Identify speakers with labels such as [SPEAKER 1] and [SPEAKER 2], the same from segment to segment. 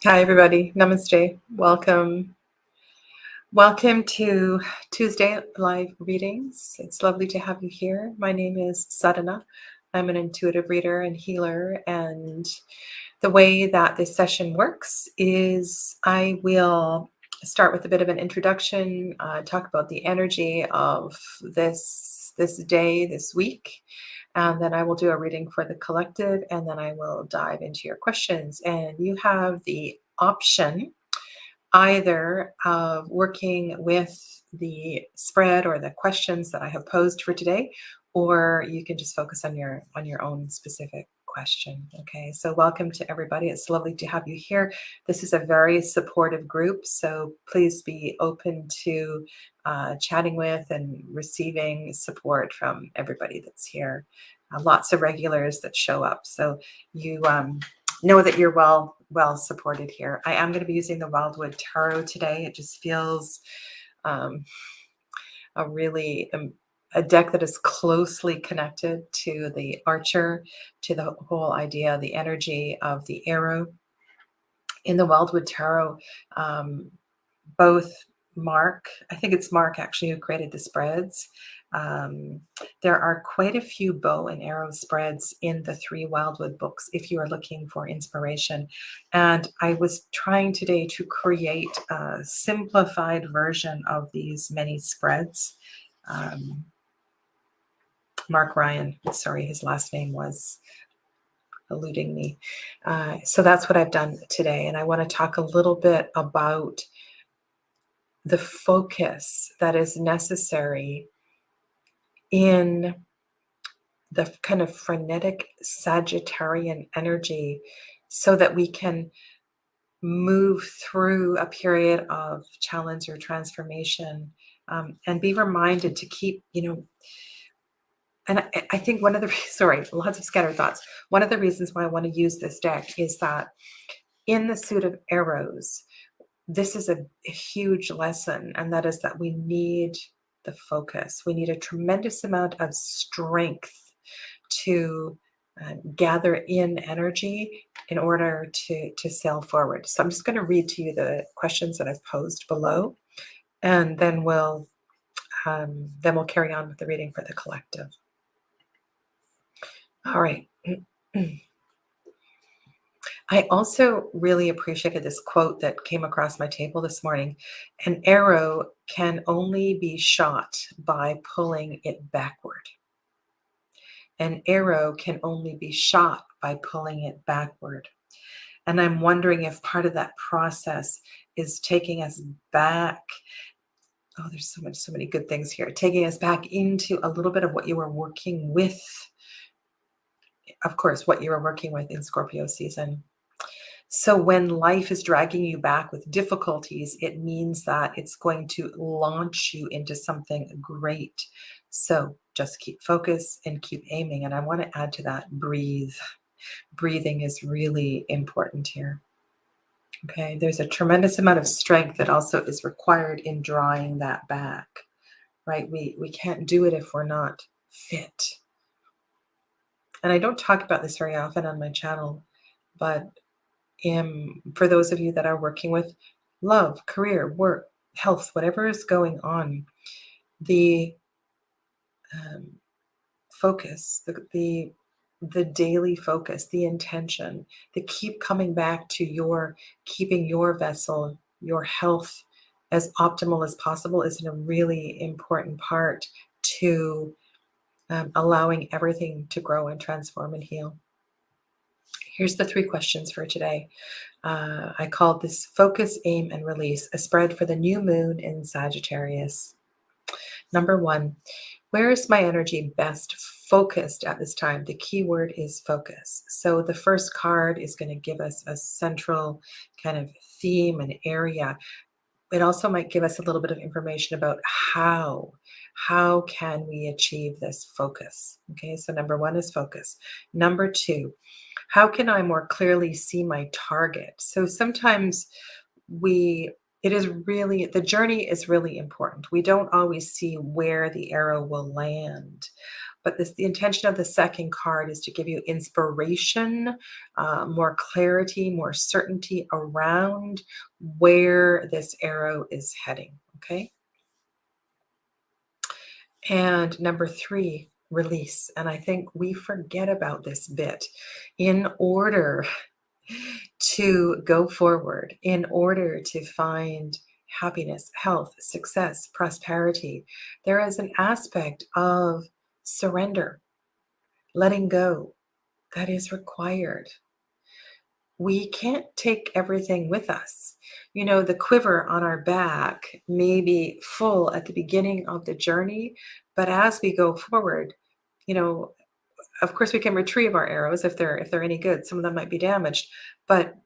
[SPEAKER 1] Hi, everybody. Namaste. Welcome. Welcome to Tuesday live readings. It's lovely to have you here. My name is Sadhana. I'm an intuitive reader and healer. And the way that this session works is I will start with a bit of an introduction, talk about the energy of this day, this week. And then I will do a reading for the collective, and then I will dive into your questions. And you have the option either of working with the spread or the questions that I have posed for today, or you can just focus on your own specific question. Okay, so welcome to everybody. It's lovely to have you here. This is a very supportive group, so please be open to chatting with and receiving support from everybody that's here. Lots of regulars that show up, so you know that you're well supported here. I am going to be using the Wildwood Tarot today. It just feels um, a really a deck that is closely connected to the Archer, to the whole idea, the energy of the arrow. In the Wildwood Tarot, um, both I think it's Mark actually who created the spreads. Um, there are quite a few bow and arrow spreads in the 3 Wildwood books if you are looking for inspiration. And I was trying today to create a simplified version of these many spreads. Um, Mark Ryan, sorry, his last name was eluding me. So that's what I've done today. And I want to talk a little bit about the focus that is necessary in the kind of frenetic Sagittarian energy so that we can move through a period of challenge or transformation, and be reminded to keep, and I think one of the, sorry, lots of scattered thoughts. One of the reasons why I want to use this deck is that in the suit of arrows, this is a huge lesson, and that is that we need the focus. We need a tremendous amount of strength to gather in energy in order to sail forward. So I'm just going to read to you the questions that I've posed below, and then we'll carry on with the reading for the collective. All right. I also really appreciated this quote that came across my table this morning. An arrow can only be shot by pulling it backward. An arrow can only be shot by pulling it backward. And I'm wondering if part of that process is taking us back. Oh, there's so many good things here. Taking us back into a little bit of what you were working with. Of course, what you were working with in Scorpio season. So when life is dragging you back with difficulties, it means that it's going to launch you into something great. So just keep focus and keep aiming. And I want to add to that, breathe. Breathing is really important here. Okay, there's a tremendous amount of strength that also is required in drawing that back, right? We can't do it if we're not fit. And I don't talk about this very often on my channel, but for those of you that are working with love, career, work, health, whatever is going on, the focus, the daily focus, the intention, the keep coming back to keeping your vessel, your health as optimal as possible is a really important part to allowing everything to grow and transform and heal. Here's the 3 questions for today. I called this Focus, Aim, and Release, a spread for the new moon in Sagittarius. Number 1, where is my energy best focused at this time? The key word is focus. So the first card is going to give us a central kind of theme and area. It also might give us a little bit of information about how can we achieve this focus. Okay, so number 1 is focus. Number 2, how can I more clearly see my target? So sometimes the journey is really important. We don't always see where the arrow will land, But the intention of the second card is to give you inspiration, more clarity, more certainty around where this arrow is heading. Okay. And number 3, release. And I think we forget about this bit. In order to go forward, in order to find happiness, health, success, prosperity, there is an aspect of surrender, letting go, that is required. We can't take everything with us. You know, the quiver on our back may be full at the beginning of the journey, but as we go forward, you know, of course we can retrieve our arrows if they're any good. Some of them might be damaged, but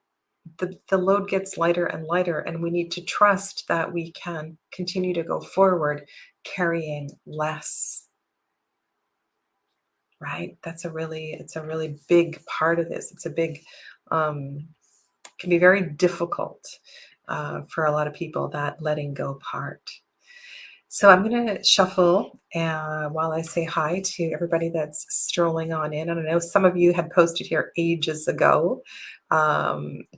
[SPEAKER 1] the load gets lighter and lighter, and we need to trust that we can continue to go forward carrying less. Right? It's a really big part of this. It's a big, can be very difficult for a lot of people, that letting go part. So I'm going to shuffle while I say hi to everybody that's strolling on in. And I know some of you had posted here ages ago.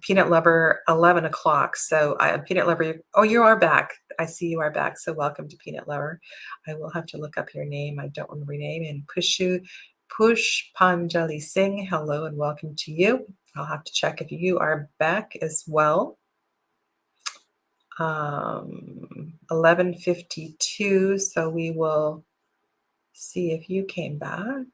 [SPEAKER 1] Peanut Lover, 11 o'clock. So Peanut Lover, oh, you are back. I see you are back. So welcome to Peanut Lover. I will have to look up your name. I don't remember your name. And Pushpanjali Singh, hello and welcome to you. I'll have to check if you are back as well. 11:52, so we will see if you came back.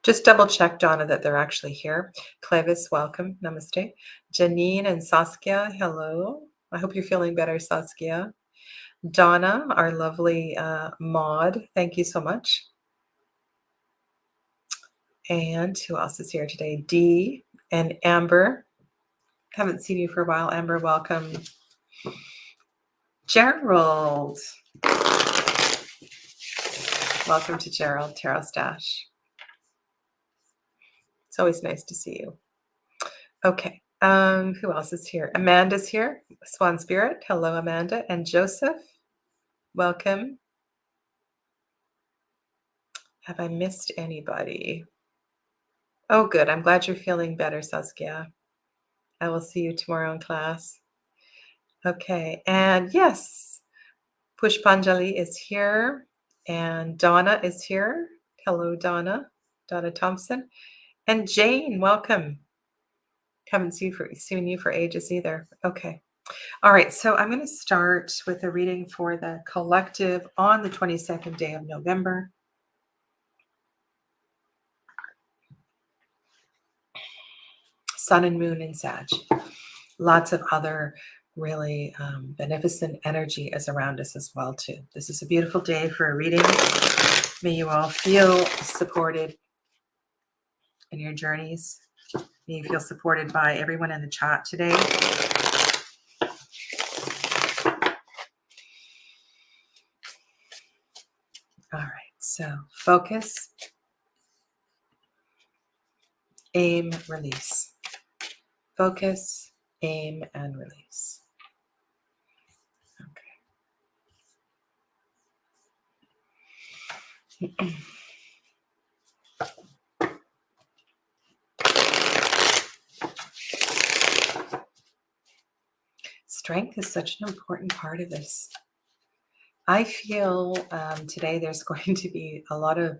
[SPEAKER 1] Just double check, Donna, that they're actually here. Clevis, welcome. Namaste. Janine and Saskia, hello. I hope you're feeling better, Saskia. Donna, our lovely mod, thank you so much. And who else is here today? Dee and Amber. Haven't seen you for a while. Amber, welcome. Gerald. Welcome to Gerald, Tarot Stash. It's always nice to see you. Okay. Who else is here? Amanda's here. Swan Spirit. Hello, Amanda. And Joseph. Welcome. Have I missed anybody? Oh, good. I'm glad you're feeling better, Saskia. I will see you tomorrow in class. Okay. And yes, Pushpanjali is here. And Donna is here. Hello, Donna. Donna Thompson. And Jane, welcome. Haven't seen you for ages either. Okay. All right. So I'm going to start with a reading for the collective on the 22nd day of November. Sun and Moon in Sag. Lots of other really beneficent energy is around us as well too. This is a beautiful day for a reading. May you all feel supported in your journeys. May you feel supported by everyone in the chat today. All right, so focus, aim, release. Focus, aim, and release. Okay. Strength is such an important part of this. I feel today there's going to be a lot of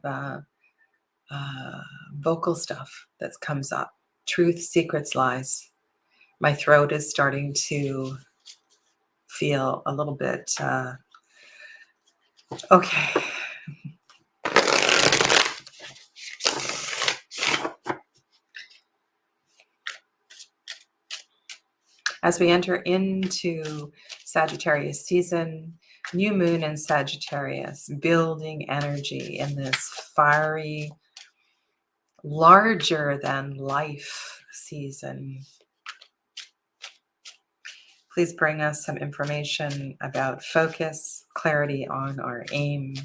[SPEAKER 1] vocal stuff that comes up. Truth, secrets, lies. My throat is starting to feel a little bit okay. As we enter into Sagittarius season, new moon in Sagittarius, building energy in this fiery, larger than life season. Please bring us some information about focus, clarity on our aim,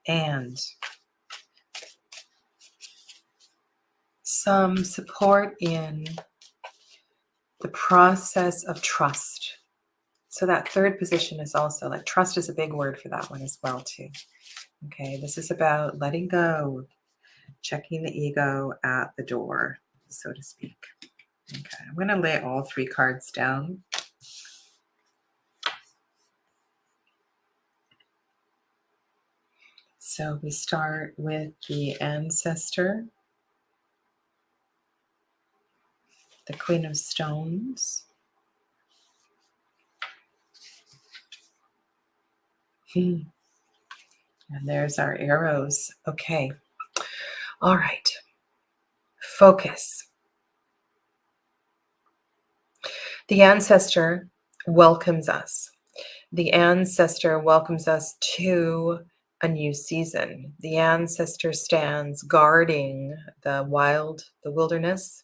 [SPEAKER 1] and some support in the process of trust. So that third position is also like trust is a big word for that one as well too. Okay, this is about letting go, checking the ego at the door, so to speak. Okay, I'm going to lay all 3 cards down. So we start with the ancestor, the Queen of Stones. And there's our arrows. Okay. All right. Focus. The ancestor welcomes us. The ancestor welcomes us to a new season. The ancestor stands guarding the wilderness,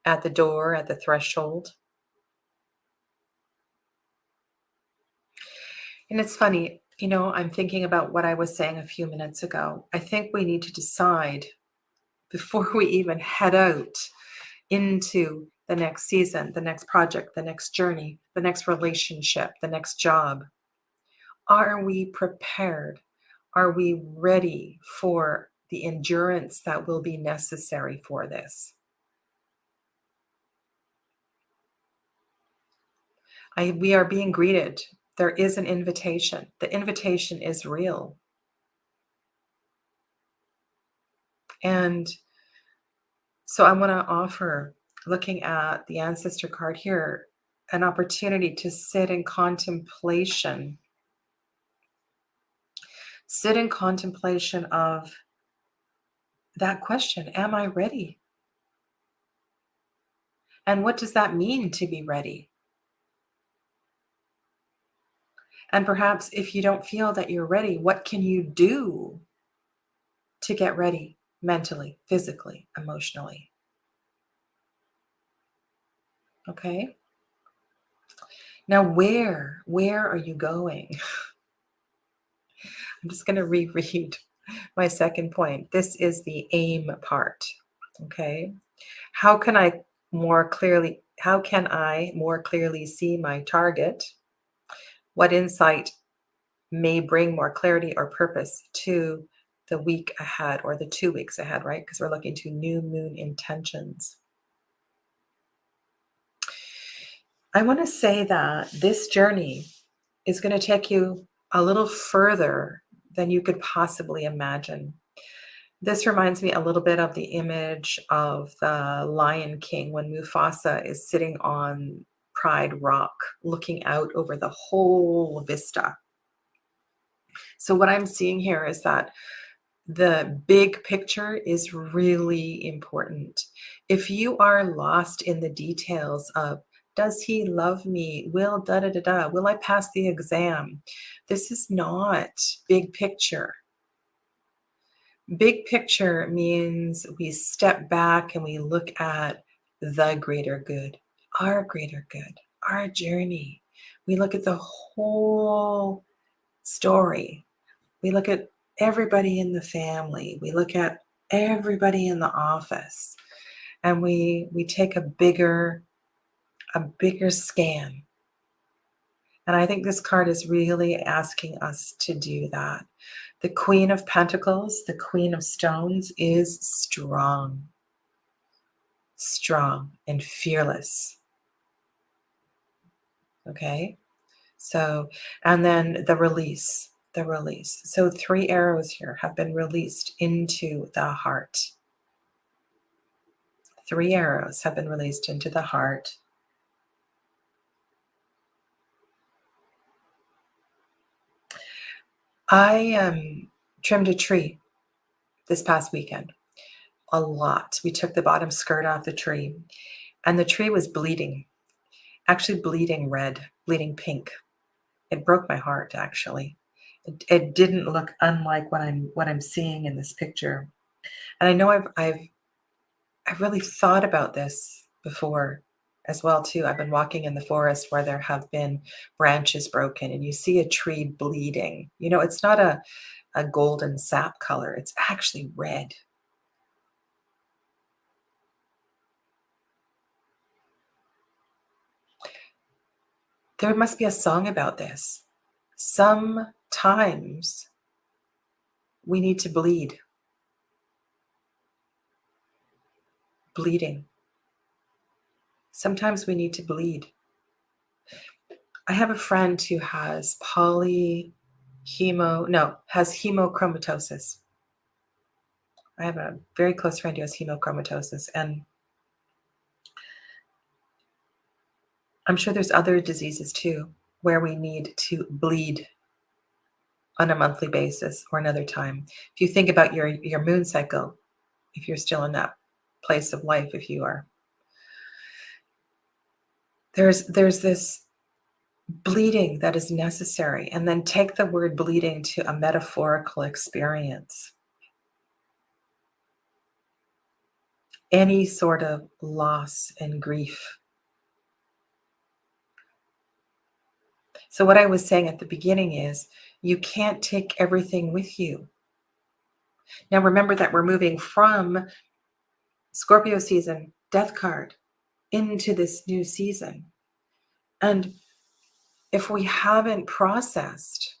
[SPEAKER 1] at the door, at the threshold. And it's funny, I'm thinking about what I was saying a few minutes ago. I think we need to decide before we even head out into the next season, the next project, the next journey, the next relationship, the next job. Are we prepared? Are we ready for the endurance that will be necessary for this? We are being greeted. There is an invitation. The invitation is real. And so I want to offer, looking at the ancestor card here, an opportunity to sit in contemplation. Sit in contemplation of that question, am I ready? And what does that mean to be ready? And perhaps if you don't feel that you're ready, what can you do to get ready mentally, physically, emotionally? Okay. Now, where are you going? I'm just going to reread my second point. This is the aim part. Okay. How can I more clearly see my target? What insight may bring more clarity or purpose to the week ahead or the 2 weeks ahead, right? Because we're looking to new moon intentions. I want to say that this journey is going to take you a little further than you could possibly imagine. This reminds me a little bit of the image of the Lion King when Mufasa is sitting on Pride Rock, looking out over the whole vista. So what I'm seeing here is that the big picture is really important. If you are lost in the details of, does he love me? Will will I pass the exam? This is not big picture. Big picture means we step back and we look at the greater good, our journey. We look at the whole story. We look at everybody in the family. We look at everybody in the office, and we take a bigger scan. And I think this card is really asking us to do that. The Queen of Pentacles, the Queen of Stones, is strong and fearless. Okay? So, and then the release. So 3 arrows here have been released into the heart. 3 arrows have been released into the heart. I trimmed a tree this past weekend. A lot. We took the bottom skirt off the tree, and the tree was bleeding. Actually bleeding red, bleeding pink. It broke my heart, actually. It didn't look unlike what I'm seeing in this picture. And I know I've really thought about this before as well too. I've been walking in the forest where there have been branches broken and you see a tree bleeding. It's not a golden sap color. It's actually red. There must be a song about this. Sometimes we need to bleed. Bleeding. Sometimes we need to bleed. I have a friend who has hemochromatosis. I have a very close friend who has hemochromatosis, and I'm sure there's other diseases too where we need to bleed on a monthly basis or another time. If you think about your moon cycle, if you're still in that place of life, if you are, there's this bleeding that is necessary. And then take the word bleeding to a metaphorical experience. Any sort of loss and grief. So what I was saying at the beginning is you can't take everything with you. Now remember that we're moving from Scorpio season, death card, into this new season. And if we haven't processed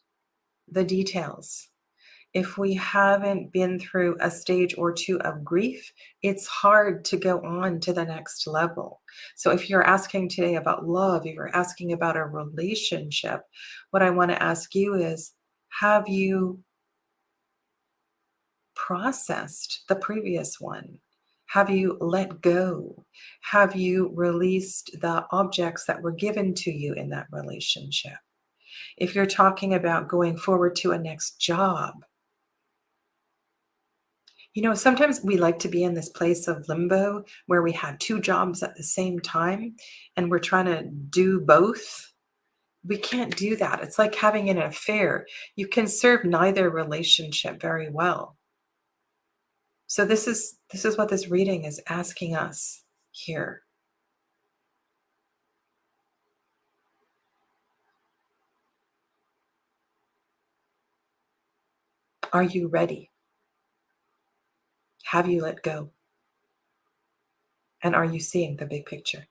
[SPEAKER 1] the details, if we haven't been through a stage or two of grief, it's hard to go on to the next level. So if you're asking today about love, if you're asking about a relationship, what I want to ask you is, have you processed the previous one? Have you let go? Have you released the objects that were given to you in that relationship? If you're talking about going forward to a next job, sometimes we like to be in this place of limbo where we have two jobs at the same time and we're trying to do both. We can't do that. It's like having an affair. You can serve neither relationship very well. So this is what this reading is asking us here. Are you ready? Have you let go? And are you seeing the big picture?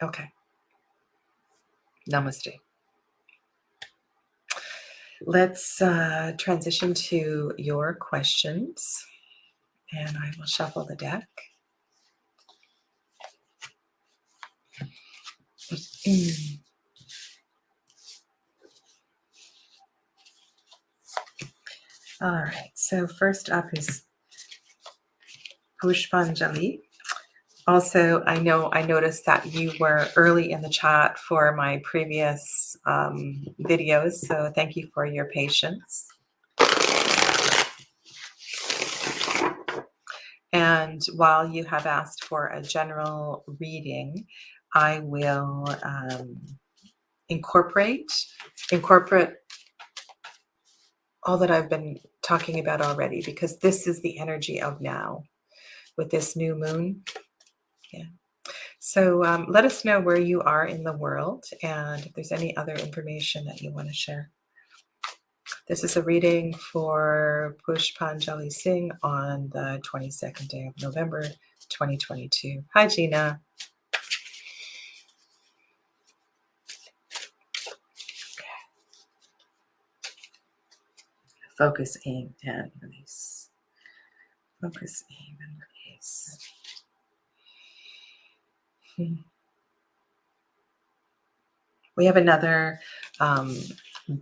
[SPEAKER 1] Okay. Namaste. Let's transition to your questions, and I will shuffle the deck. All right, so first up is Pushpanjali. Also, I noticed that you were early in the chat for my previous videos, so thank you for your patience. And while you have asked for a general reading, I will incorporate all that I've been talking about already, because this is the energy of now with this new moon. Yeah. So let us know where you are in the world and if there's any other information that you want to share. This is a reading for Pushpanjali Singh on the 22nd day of November, 2022. Hi, Gina. Focus, aim, and release. Focus, aim, and release. We have another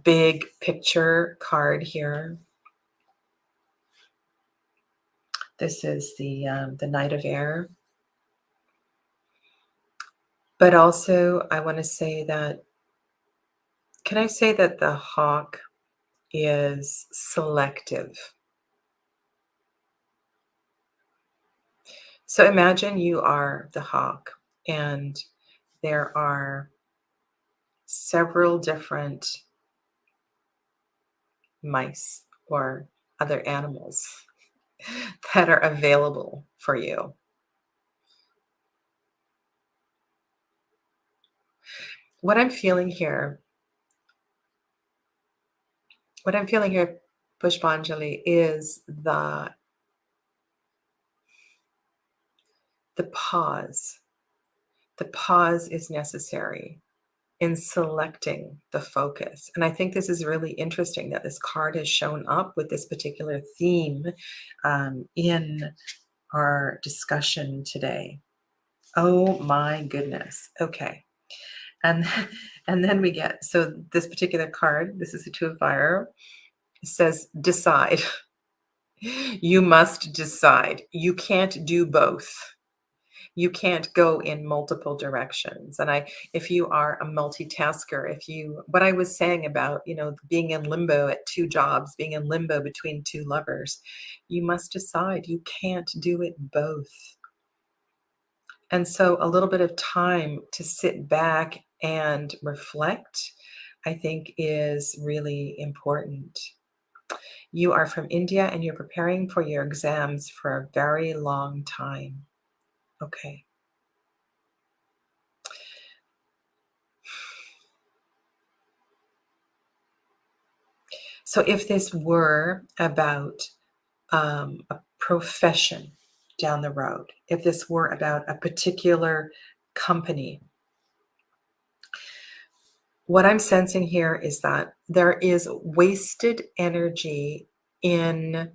[SPEAKER 1] big picture card here. This is the Knight of Air. But also, I want to say that, can I say that the hawk is selective? So imagine you are the hawk and there are several different mice or other animals that are available for you. What I'm feeling here, Pushpanjali, is the pause the pause is necessary in selecting the focus. And I think this is really interesting that this card has shown up with this particular theme in our discussion today. Oh my goodness. Okay. And and then we get, so this particular card, this is the Two of Fire, says decide. You must decide. You can't do both. You can't go in multiple directions. And if you are a multitasker, what I was saying about, being in limbo at two jobs, being in limbo between two lovers, you must decide. You can't do it both. And so a little bit of time to sit back and reflect, I think, is really important. You are from India and you're preparing for your exams for a very long time. Okay. So if this were about a profession down the road, if this were about a particular company, what I'm sensing here is that there is wasted energy in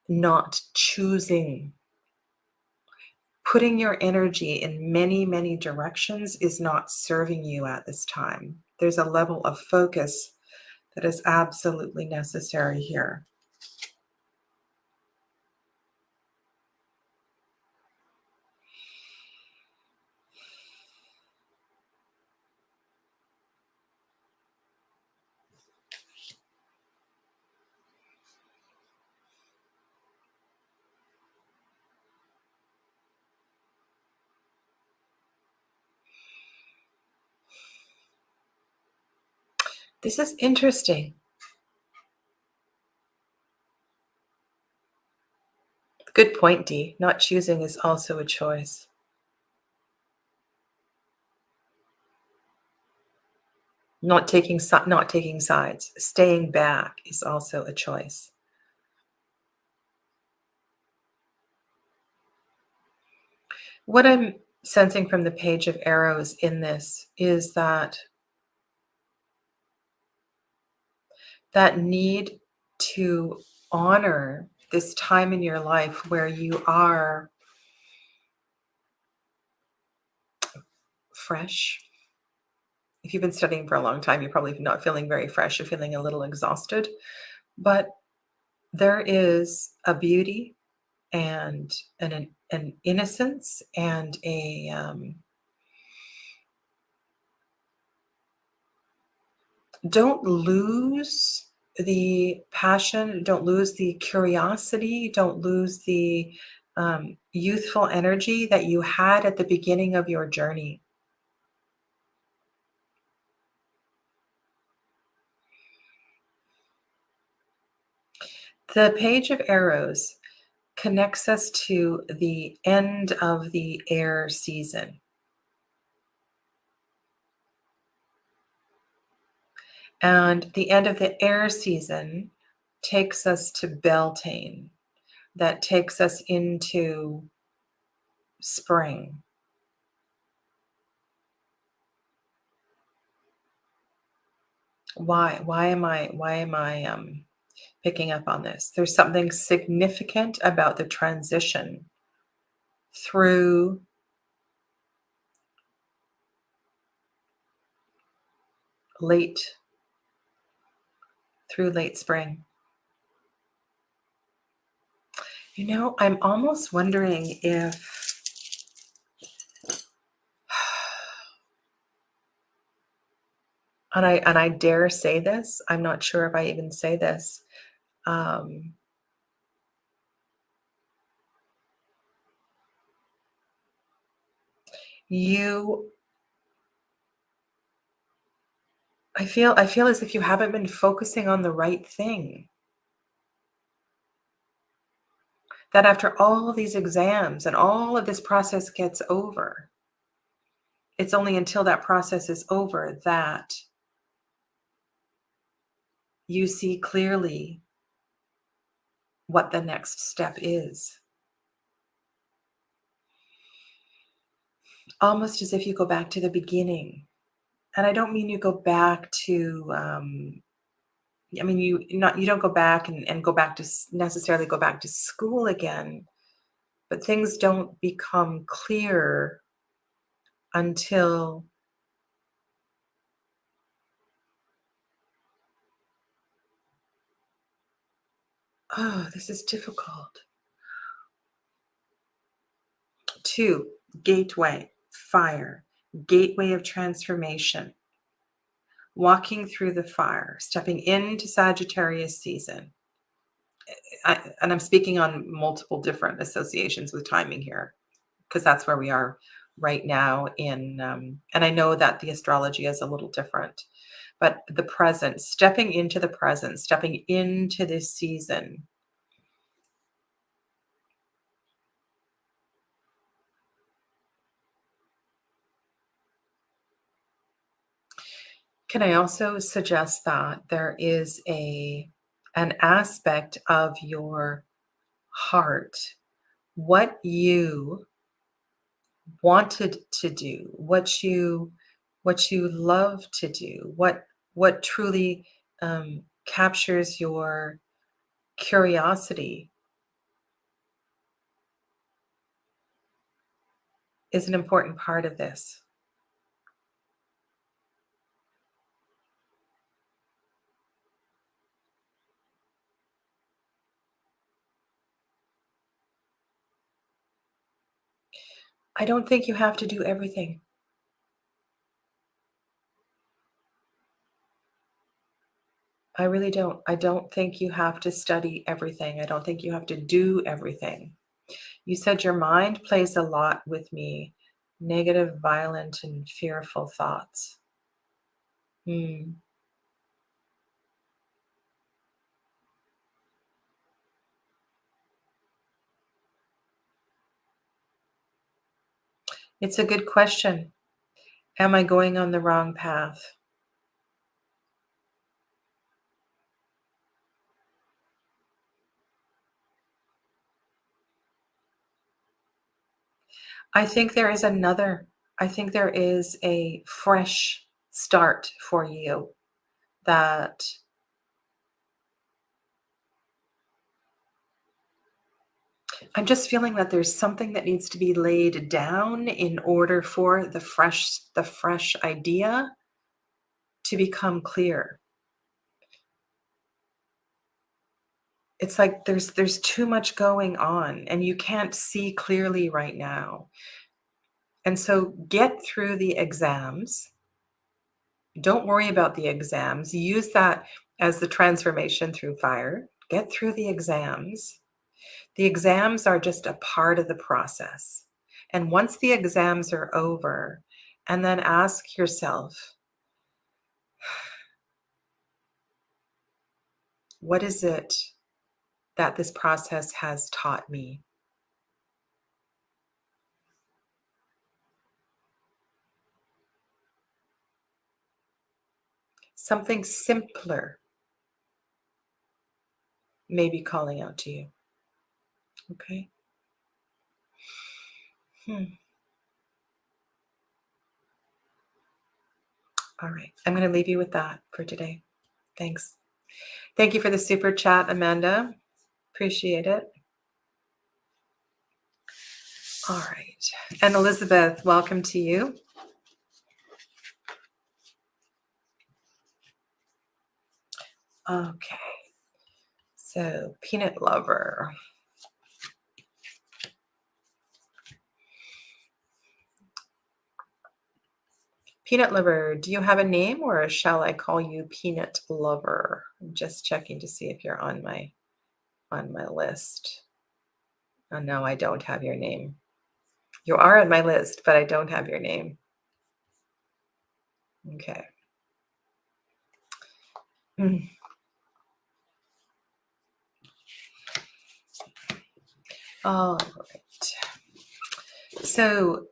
[SPEAKER 1] not choosing. Putting your energy in many, many directions is not serving you at this time. There's a level of focus that is absolutely necessary here. This is interesting. Good point, Dee. Not choosing is also a choice. Not taking sides. Staying back is also a choice. What I'm sensing from the Page of Arrows in this is that need to honor this time in your life where you are fresh. If you've been studying for a long time, you're probably not feeling very fresh. You're feeling a little exhausted. But there is a beauty and an innocence and don't lose the passion, don't lose the curiosity, don't lose the youthful energy that you had at the beginning of your journey. The Page of Arrows connects us to the end of the air season. And the end of the air season takes us to Beltane. That takes us into spring. Why am I picking up on this? There's something significant about the transition through late spring. I'm almost wondering if and I dare say this, I'm not sure if I even say this. I feel as if you haven't been focusing on the right thing. That after all these exams and all of this process gets over, it's only until that process is over that you see clearly what the next step is. almost as if you go back to the beginning. And I don't mean you go back to, I mean, you don't go back and go back to necessarily go back to school again, but things don't become clear until, oh, this is difficult. 2, gateway, fire, gateway of transformation, walking through the fire, stepping into Sagittarius season. And I'm speaking on multiple different associations with timing here, because that's where we are right now in, and I know that the astrology is a little different, but the present, stepping into the present, stepping into this season. Can I also suggest that there is an aspect of your heart, what you wanted to do, what you love to do, what truly captures your curiosity is an important part of this. I don't think you have to do everything. I really don't. I don't think you have to study everything. I don't think you have to do everything. You said your mind plays a lot with me, negative, violent, and fearful thoughts. Hmm. It's a good question. Am I going on the wrong path? I think there is another. I think there is a fresh start for you that I'm just feeling that there's something that needs to be laid down in order for the fresh idea to become clear. It's like there's too much going on and you can't see clearly right now. And so get through the exams. Don't worry about the exams. Use that as the transformation through fire. Get through the exams. The exams are just a part of the process. And once the exams are over, and then ask yourself, what is it that this process has taught me? Something simpler may be calling out to you. Okay. Hmm. All right. I'm going to leave you with that for today. Thanks. Thank you for the super chat, Amanda. Appreciate it. All right. And Elizabeth, welcome to you. Okay. So, peanut lover. Peanut lover, do you have a name or shall I call you peanut lover? I'm just checking to see if you're on my list. Oh, no, I don't have your name. You are on my list, but I don't have your name. Okay. Mm. All right. So,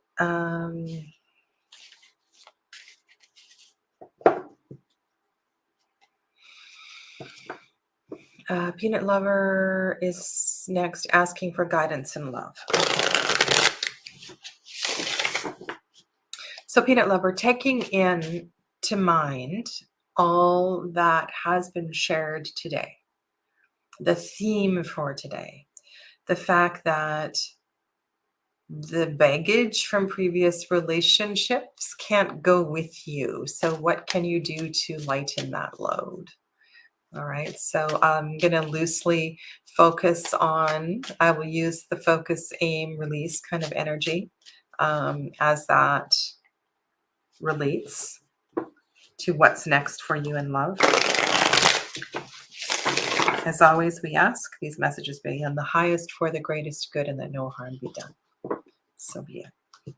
[SPEAKER 1] peanut lover is next, asking for guidance and love. So, Peanut Lover, taking in to mind all that has been shared today, the theme for today, the fact that the baggage from previous relationships can't go with you. So, what can you do to lighten that load? All right, so I'm going to loosely focus on, I will use the focus, aim, release kind of energy as that relates to what's next for you in love. As always, we ask these messages be on the highest for the greatest good and that no harm be done. So be it.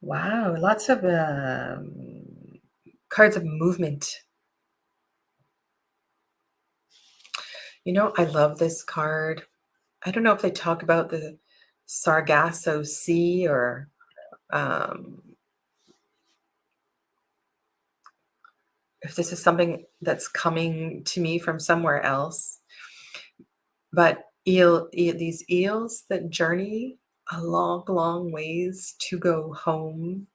[SPEAKER 1] Wow, lots of cards of movement. You know, I love this card. I don't know if they talk about the Sargasso Sea or if this is something that's coming to me from somewhere else. But these eels that journey a long, long ways to go home.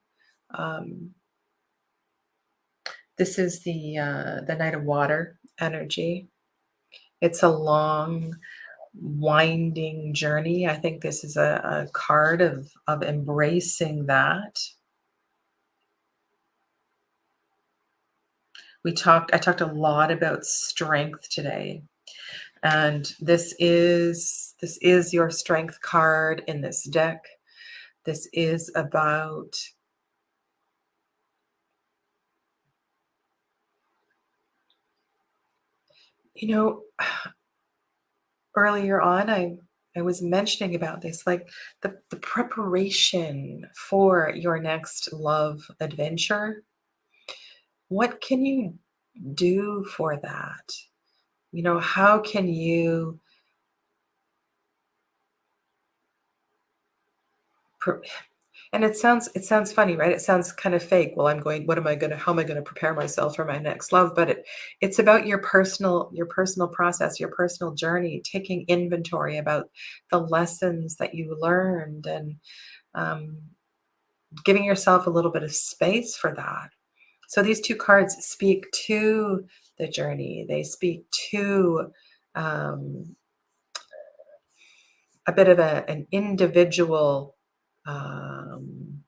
[SPEAKER 1] Um, this is the Knight of Water energy. It's a long, winding journey. I think this is a card of embracing that. I talked a lot about strength today. And this is your strength card in this deck. This is about earlier on I was mentioning about this, like the preparation for your next love adventure. What can you do for that? How can you pre- and it sounds funny, right? It sounds kind of fake. Well, how am I going to prepare myself for my next love? But it's about your personal process, your personal journey, taking inventory about the lessons that you learned, and um, giving yourself a little bit of space for that. So these two cards speak to the journey. They speak to um, a bit of an individual um,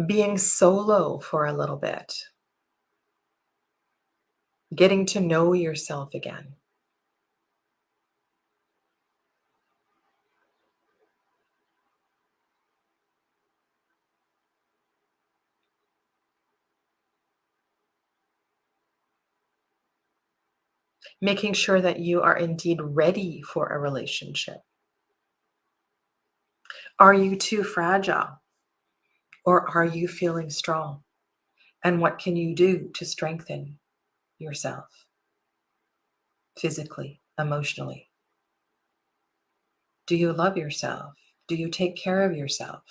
[SPEAKER 1] being solo for a little bit, getting to know yourself again. Making sure that you are indeed ready for a relationship. Are you too fragile, or are you feeling strong? And what can you do to strengthen yourself physically, emotionally? Do you love yourself? Do you take care of yourself?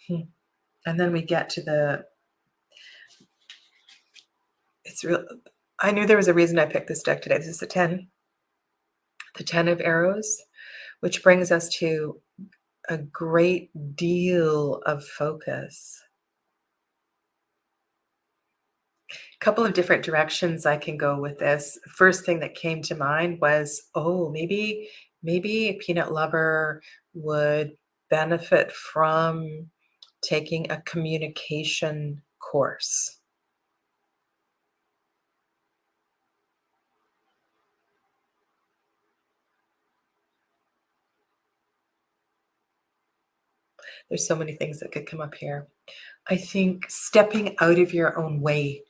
[SPEAKER 1] Hmm. And then we get to it's real. I knew there was a reason I picked this deck today. This is the 10 of arrows, which brings us to a great deal of focus. A couple of different directions I can go with this. First thing that came to mind was, oh, maybe a peanut lover would benefit from taking a communication course. There's so many things that could come up here. I think stepping out of your own way,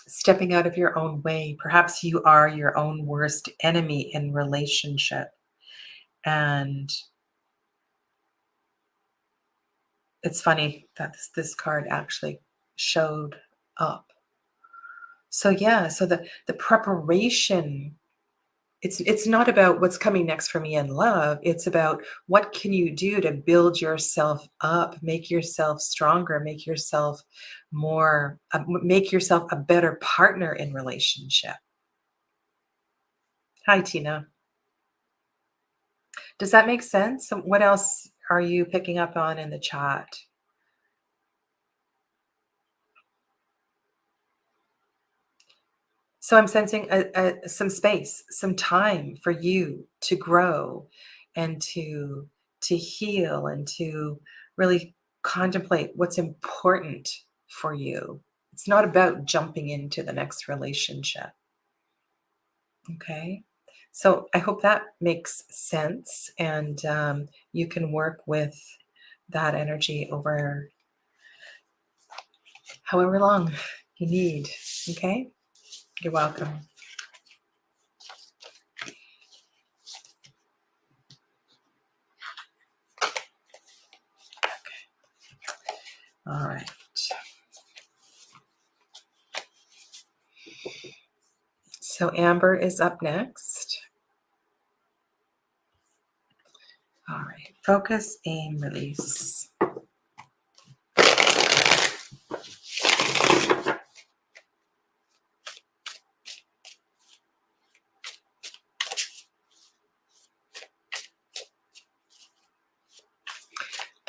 [SPEAKER 1] stepping out of your own way. Perhaps you are your own worst enemy in relationship. And it's funny that this card actually showed up. So yeah, so the preparation, it's not about what's coming next for me in love. It's about what can you do to build yourself up, make yourself stronger, make yourself more, make yourself a better partner in relationship. Hi, Tina. Does that make sense? What else are you picking up on in the chat? So I'm sensing some space, some time for you to grow and to heal and to really contemplate what's important for you. It's not about jumping into the next relationship. Okay. So I hope that makes sense, and you can work with that energy over however long you need. Okay. You're welcome. All right. So Amber is up next. All right. Focus, aim, release.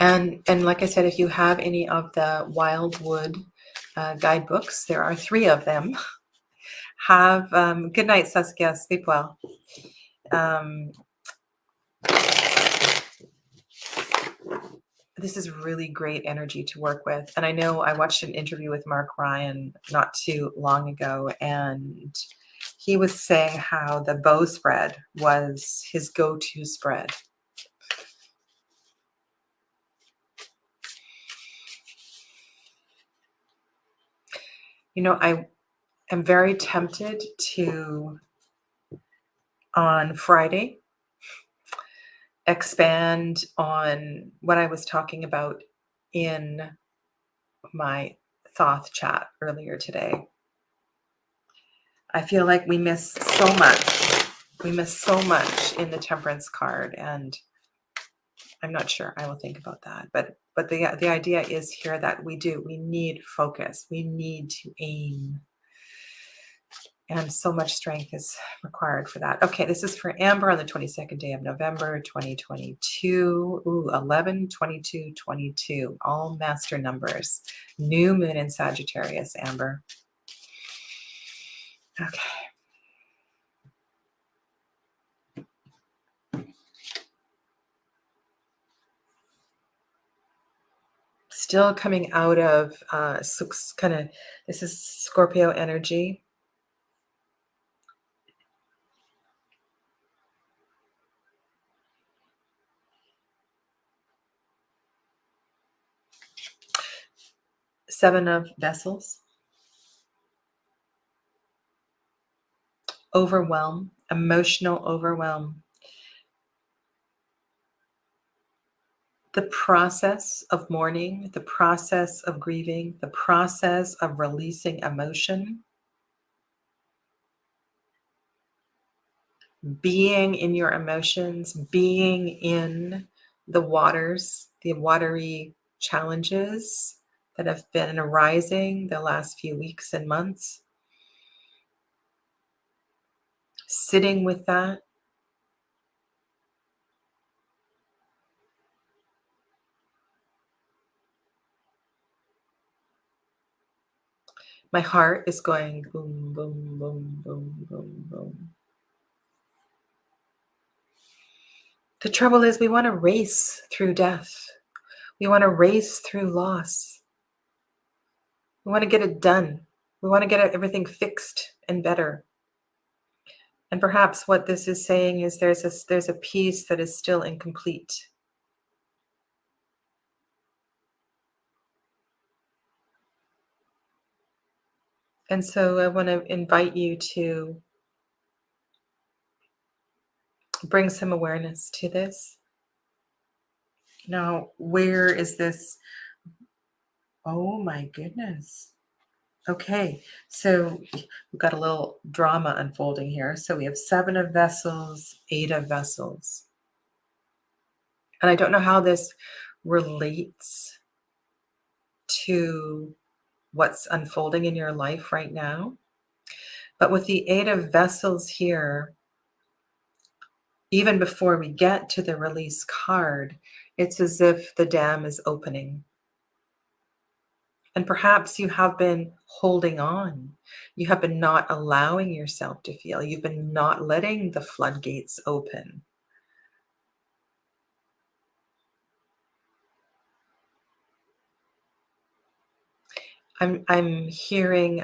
[SPEAKER 1] And like I said, if you have any of the Wildwood guidebooks, there are 3 of them. Have good night, Saskia. Sleep well. This is really great energy to work with. And I know I watched an interview with Mark Ryan not too long ago, and he was saying how the bow spread was his go-to spread. You know, I am very tempted to, on Friday, expand on what I was talking about in my Thoth chat earlier today. I feel like we miss so much. We miss so much in the Temperance card, and I'm not sure. I will think about that. But the idea is here that we need focus. We need to aim. And so much strength is required for that. Okay, this is for Amber on the 22nd day of November, 2022. Ooh, 11, 22, 22. All master numbers. New moon in Sagittarius, Amber. Okay. Still coming out of this is Scorpio energy. Seven of Vessels. Overwhelm, emotional overwhelm. The process of mourning, the process of grieving, the process of releasing emotion, being in your emotions, being in the waters, the watery challenges that have been arising the last few weeks and months. Sitting with that. My heart is going boom, boom, boom, boom, boom, boom. The trouble is we want to race through death. We want to race through loss. We want to get it done. We want to get everything fixed and better. And perhaps what this is saying is there's a piece that is still incomplete. And so I want to invite you to bring some awareness to this. Now, where is this? Oh my goodness. Okay, so we've got a little drama unfolding here. So we have 7 of Vessels, 8 of Vessels. And I don't know how this relates to what's unfolding in your life right now. But with the 8 of Vessels here, even before we get to the release card, it's as if the dam is opening. And perhaps you have been holding on. You have been not allowing yourself to feel. You've been not letting the floodgates open. I'm hearing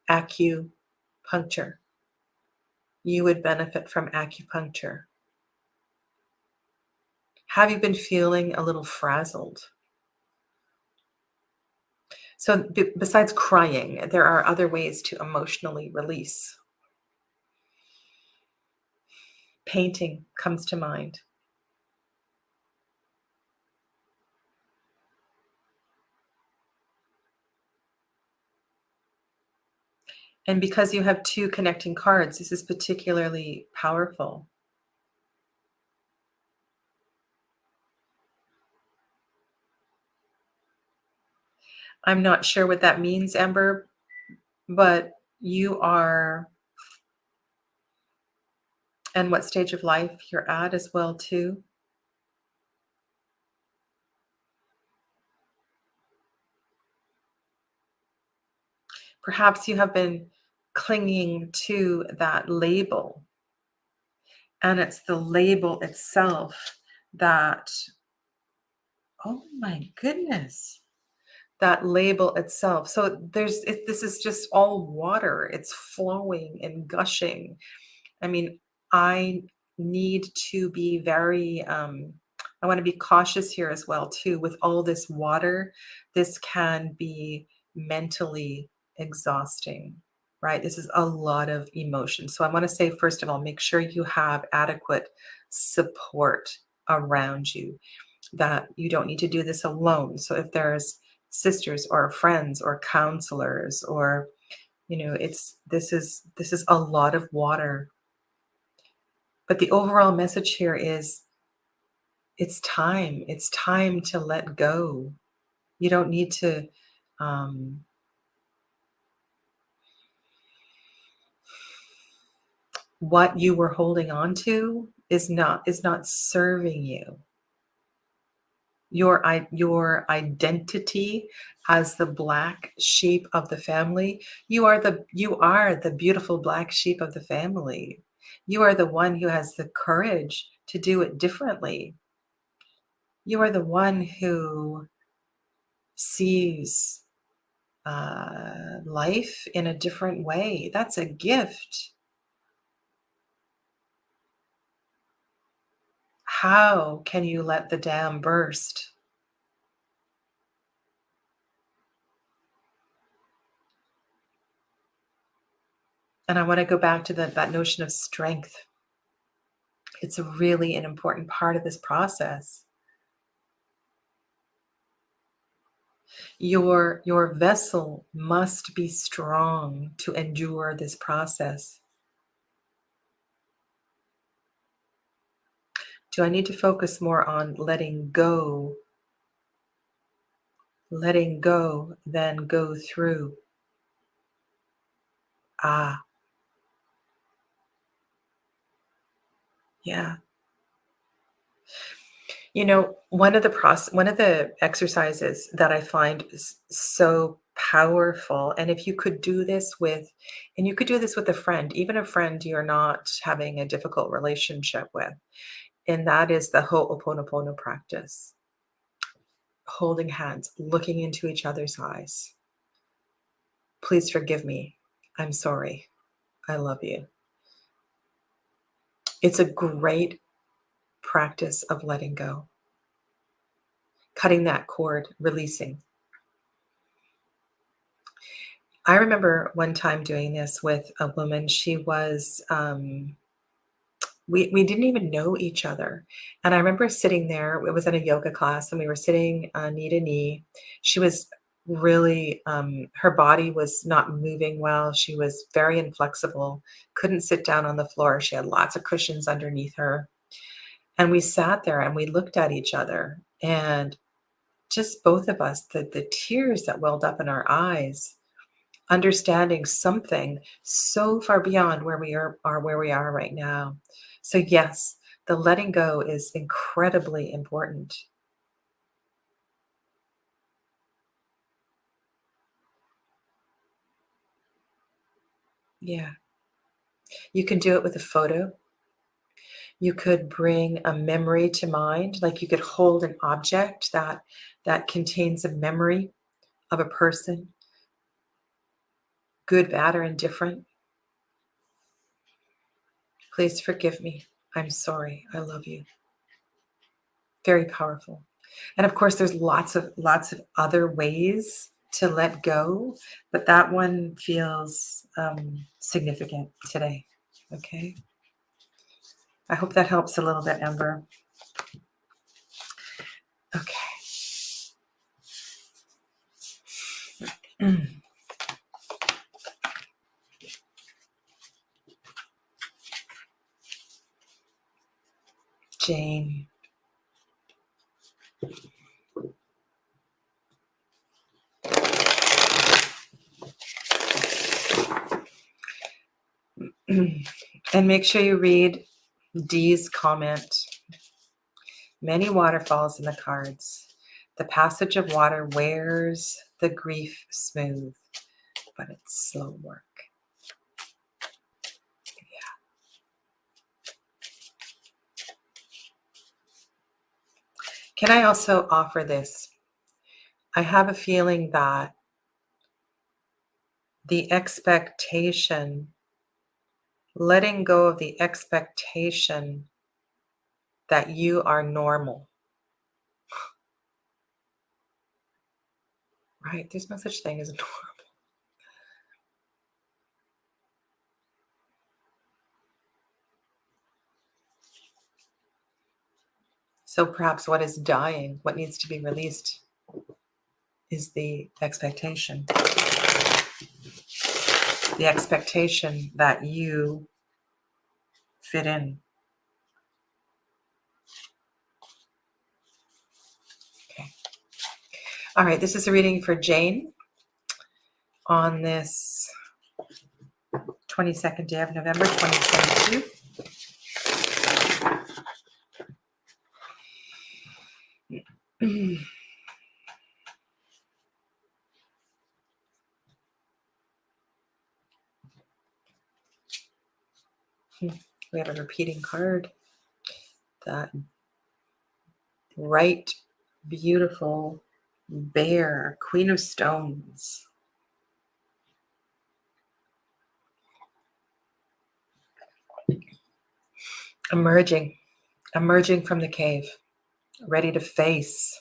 [SPEAKER 1] acupuncture. You would benefit from acupuncture. Have you been feeling a little frazzled? So besides crying, there are other ways to emotionally release. Painting comes to mind. And because you have 2 connecting cards, this is particularly powerful. I'm not sure what that means, Amber, but you are, and what stage of life you're at as well too. Perhaps you have been clinging to that label, and it's the label itself that, oh my goodness, that label itself. So this is just all water. It's flowing and gushing. I mean, I need to be very, I want to be cautious here as well too. With all this water, this can be mentally exhausting, right? This is a lot of emotion. So I want to say, first of all, make sure you have adequate support around you, that you don't need to do this alone. So if there's sisters or friends or counselors, or it's this is a lot of water. But the overall message here is it's time. It's time to let go. You don't need to, um, what you were holding on to is not serving you. Your identity as the black sheep of the family, you are the beautiful black sheep of the family. You are the one who has the courage to do it differently. You are the one who sees life in a different way. That's a gift. How can you let the dam burst? And I want to go back to that notion of strength. It's really an important part of this process. Your vessel must be strong to endure this process. Do I need to focus more on letting go than go through? Ah, yeah. One of the exercises that I find is so powerful, and if you could do this with, and you could do this with a friend, even a friend you're not having a difficult relationship with, and that is the Ho'oponopono practice. Holding hands, looking into each other's eyes. Please forgive me. I'm sorry. I love you. It's a great practice of letting go, cutting that cord, releasing. I remember one time doing this with a woman. She was, we didn't even know each other. And I remember sitting there, it was in a yoga class, and we were sitting knee to knee. She was really, her body was not moving well. She was very inflexible, couldn't sit down on the floor. She had lots of cushions underneath her. And we sat there and we looked at each other, and just both of us, the tears that welled up in our eyes, understanding something so far beyond where are where we are right now. So yes, the letting go is incredibly important. Yeah. You can do it with a photo. You could bring a memory to mind, like you could hold an object that contains a memory of a person, good, bad, or indifferent. Please forgive me. I'm sorry. I love you. Very powerful. And of course, there's lots of other ways to let go, but that one feels significant today. Okay. I hope that helps a little bit, Ember. Okay. Jane. And make sure you read Dee's comment. Many waterfalls in the cards. The passage of water wears the grief smooth, but it's slow work. Can I also offer this? I have a feeling that the expectation, letting go of the expectation that you are normal, right? There's no such thing as normal. So perhaps what is dying, what needs to be released, is the expectation. The expectation that you fit in. Okay. All right, this is a reading for Jane on this 22nd day of November, 2022. We have a repeating card. That bright, beautiful bear, Queen of Stones. Emerging from the cave, ready to face.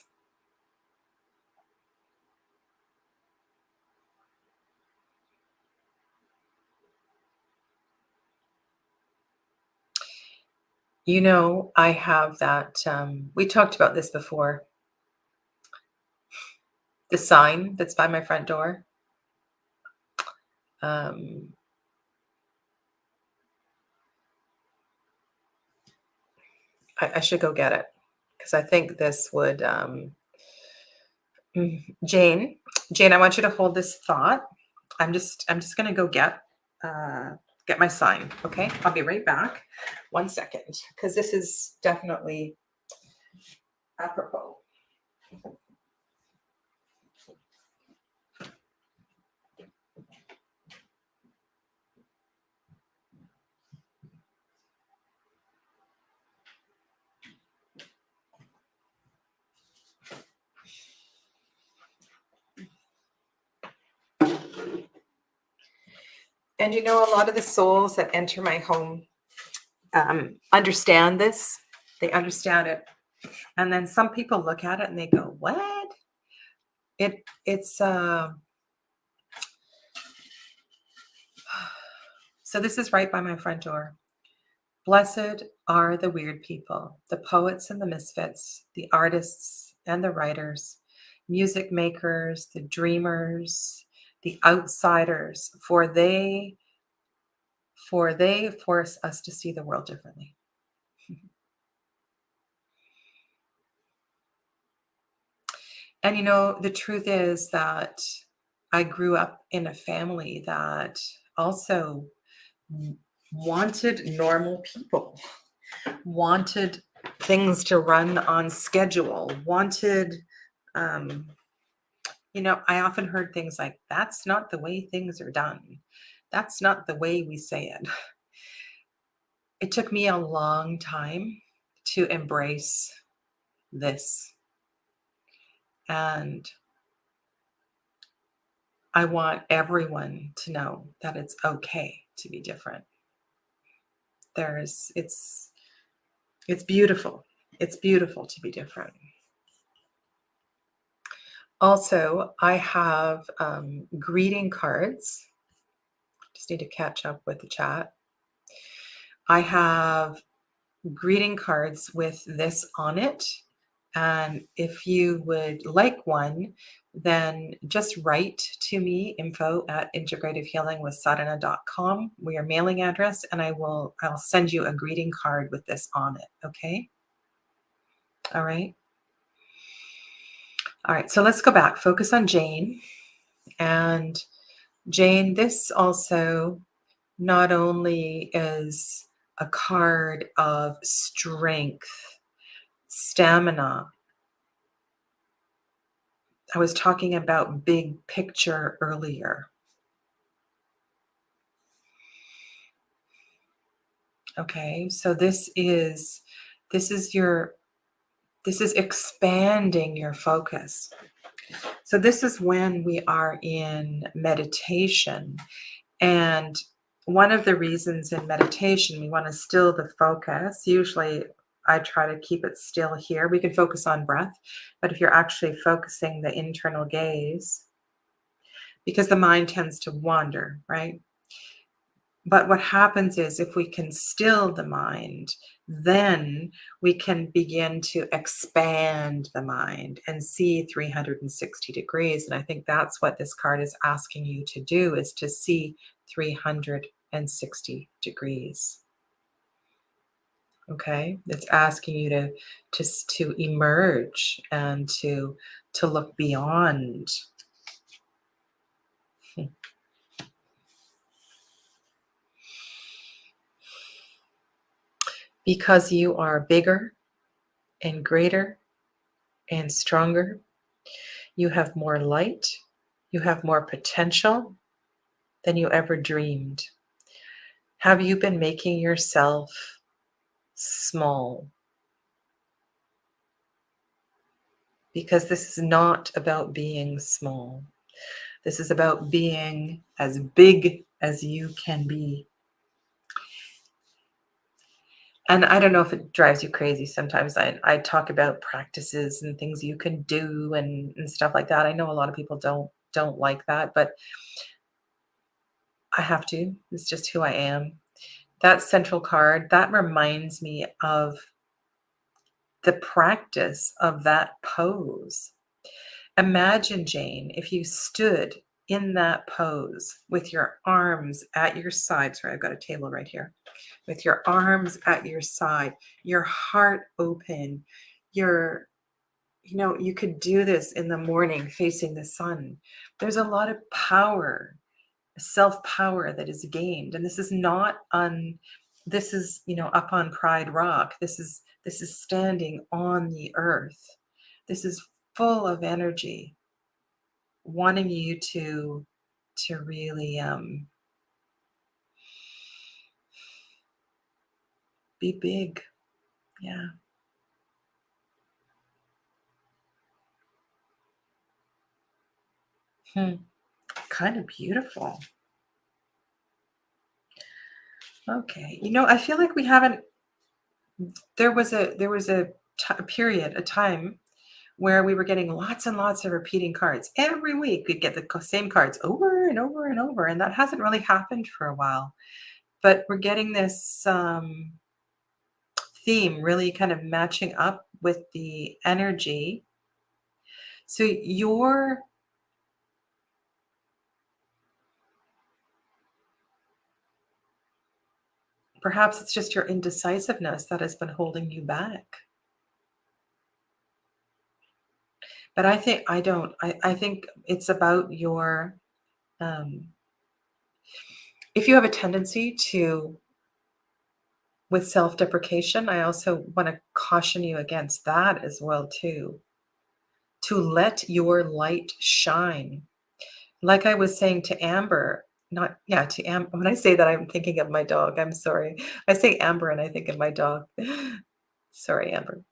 [SPEAKER 1] You know, I have that, we talked about this before. The sign that's by my front door. I should go get it because I think this would, Jane, I want you to hold this thought. I'm just gonna go get my sign. Okay, I'll be right back. 1 second, because this is definitely apropos. And you know, a lot of the souls that enter my home understand this. They understand it, and then some people look at it and they go, "What?" It's So this is right by my front door. Blessed are the weird people, the poets and the misfits, the artists and the writers, music makers, the dreamers, the outsiders, for they force us to see the world differently. And the truth is that I grew up in a family that also wanted normal people, wanted things to run on schedule, wanted, um, I often heard things like, that's not the way things are done. That's not the way we say it. It took me a long time to embrace this. And I want everyone to know that it's okay to be different. There's, it's beautiful. It's beautiful to be different. Also, I have greeting cards. Just need to catch up with the chat. I have greeting cards with this on it. And if you would like one, then just write to me, info@integrativehealingwithsadhana.com, your mailing address, and I'll send you a greeting card with this on it. Okay. All right. All right. So let's go back. Focus on Jane. And Jane, this also not only is a card of strength, stamina. I was talking about big picture earlier. Okay, so this is expanding your focus. So this is when we are in meditation. And one of the reasons in meditation we want to still the focus, usually I try to keep it still here. We can focus on breath, but if you're actually focusing the internal gaze, because the mind tends to wander, right? But what happens is if we can still the mind, then we can begin to expand the mind and see 360 degrees. And I think that's what this card is asking you to do, is to see 360 degrees. Okay? It's asking you to emerge and to look beyond. Because you are bigger and greater and stronger. You have more light. You have more potential than you ever dreamed. Have you been making yourself small? Because this is not about being small. This is about being as big as you can be. And I don't know if it drives you crazy. Sometimes I talk about practices and things you can do and stuff like that. I know a lot of people don't like that, but I have to. It's just who I am. That central card, that reminds me of the practice of that pose. Imagine, Jane, if you stood in that pose with your arms at your side. Sorry, I've got a table right here. With your arms at your side, your heart open, you could do this in the morning facing the sun. There's a lot of power, self-power that is gained. And this is up on Pride Rock. This is standing on the earth. This is full of energy, wanting you to really be big. Yeah. Kind of beautiful. Okay. I feel like we haven't, there was a period, a time where we were getting lots and lots of repeating cards. Every week we'd get the same cards over and over and over. And that hasn't really happened for a while. but we're getting this theme really kind of matching up with the energy. So perhaps it's just your indecisiveness that has been holding you back. But I think I don't. I think it's about your um, if you have a tendency to with self-deprecation, I also want to caution you against that as well too. To let your light shine. Like I was saying to Amber, not yeah, to Amber. When I say that, I'm thinking of my dog. I'm sorry. I say Amber and I think of my dog. Sorry, Amber.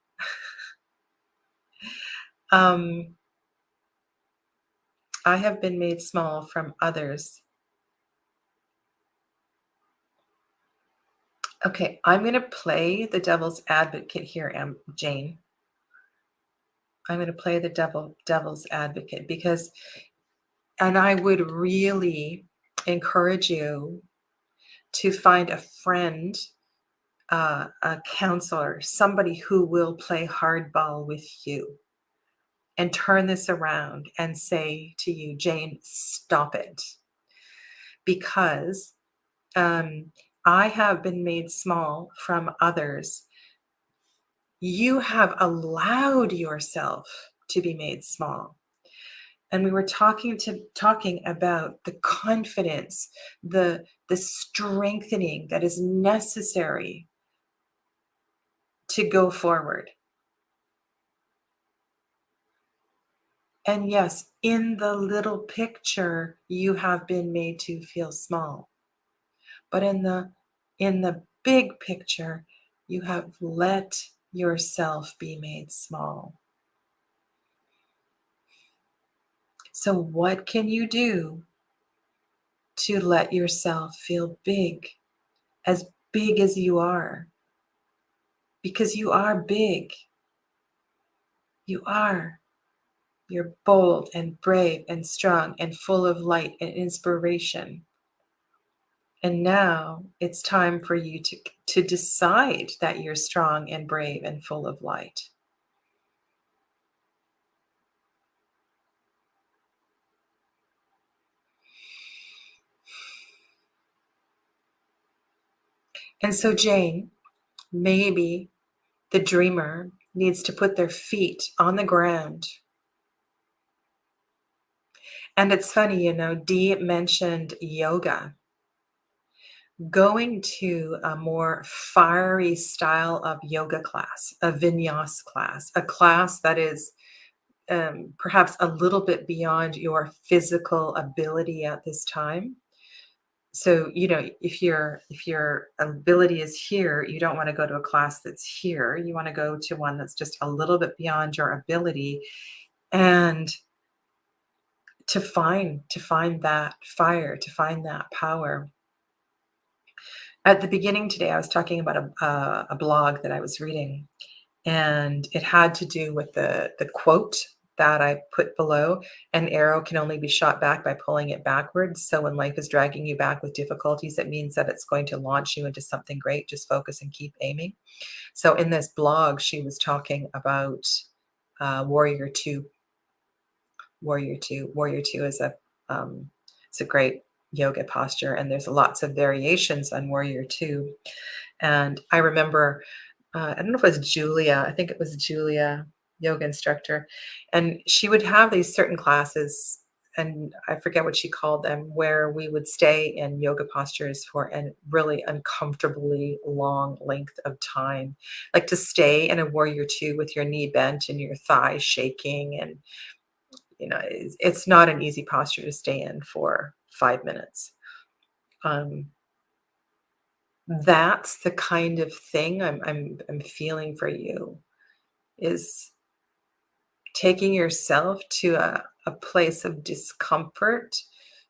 [SPEAKER 1] Um, I have been made small from others. Okay, I'm going to play the devil's advocate here, Jane. I'm going to play the devil's advocate because, and I would really encourage you to find a friend, a counselor, somebody who will play hardball with you and turn this around and say to you, Jane, stop it. Because um, I have been made small from others. You have allowed yourself to be made small. And we were talking about the confidence, the strengthening that is necessary to go forward. And yes, in the little picture, you have been made to feel small. But in the big picture, you have let yourself be made small. So what can you do to let yourself feel big as you are? Because you are big. You are. You're bold and brave and strong and full of light and inspiration. And now it's time for you to decide that you're strong and brave and full of light. And so, Jane, maybe the dreamer needs to put their feet on the ground. And it's funny, Dee mentioned yoga. Going to a more fiery style of yoga class, a vinyas class, a class that is perhaps a little bit beyond your physical ability at this time. So, if your ability is here, you don't want to go to a class that's here. You want to go to one that's just a little bit beyond your ability, and to find that fire, to find that power. At the beginning today, I was talking about a blog that I was reading, and it had to do with the quote that I put below. An arrow can only be shot back by pulling it backwards. So when life is dragging you back with difficulties, it means that it's going to launch you into something great. Just focus and keep aiming. So in this blog, she was talking about Warrior Two. Warrior Two. Warrior Two is it's a great yoga posture, and there's lots of variations on Warrior Two. And I remember, I don't know if it was Julia, I think it was Julia, yoga instructor, and she would have these certain classes, and I forget what she called them, where we would stay in yoga postures for a really uncomfortably long length of time. Like to stay in a warrior two with your knee bent and your thighs shaking, and it's not an easy posture to stay in for 5 minutes. Um, That's the kind of thing I'm feeling for you, is taking yourself to a place of discomfort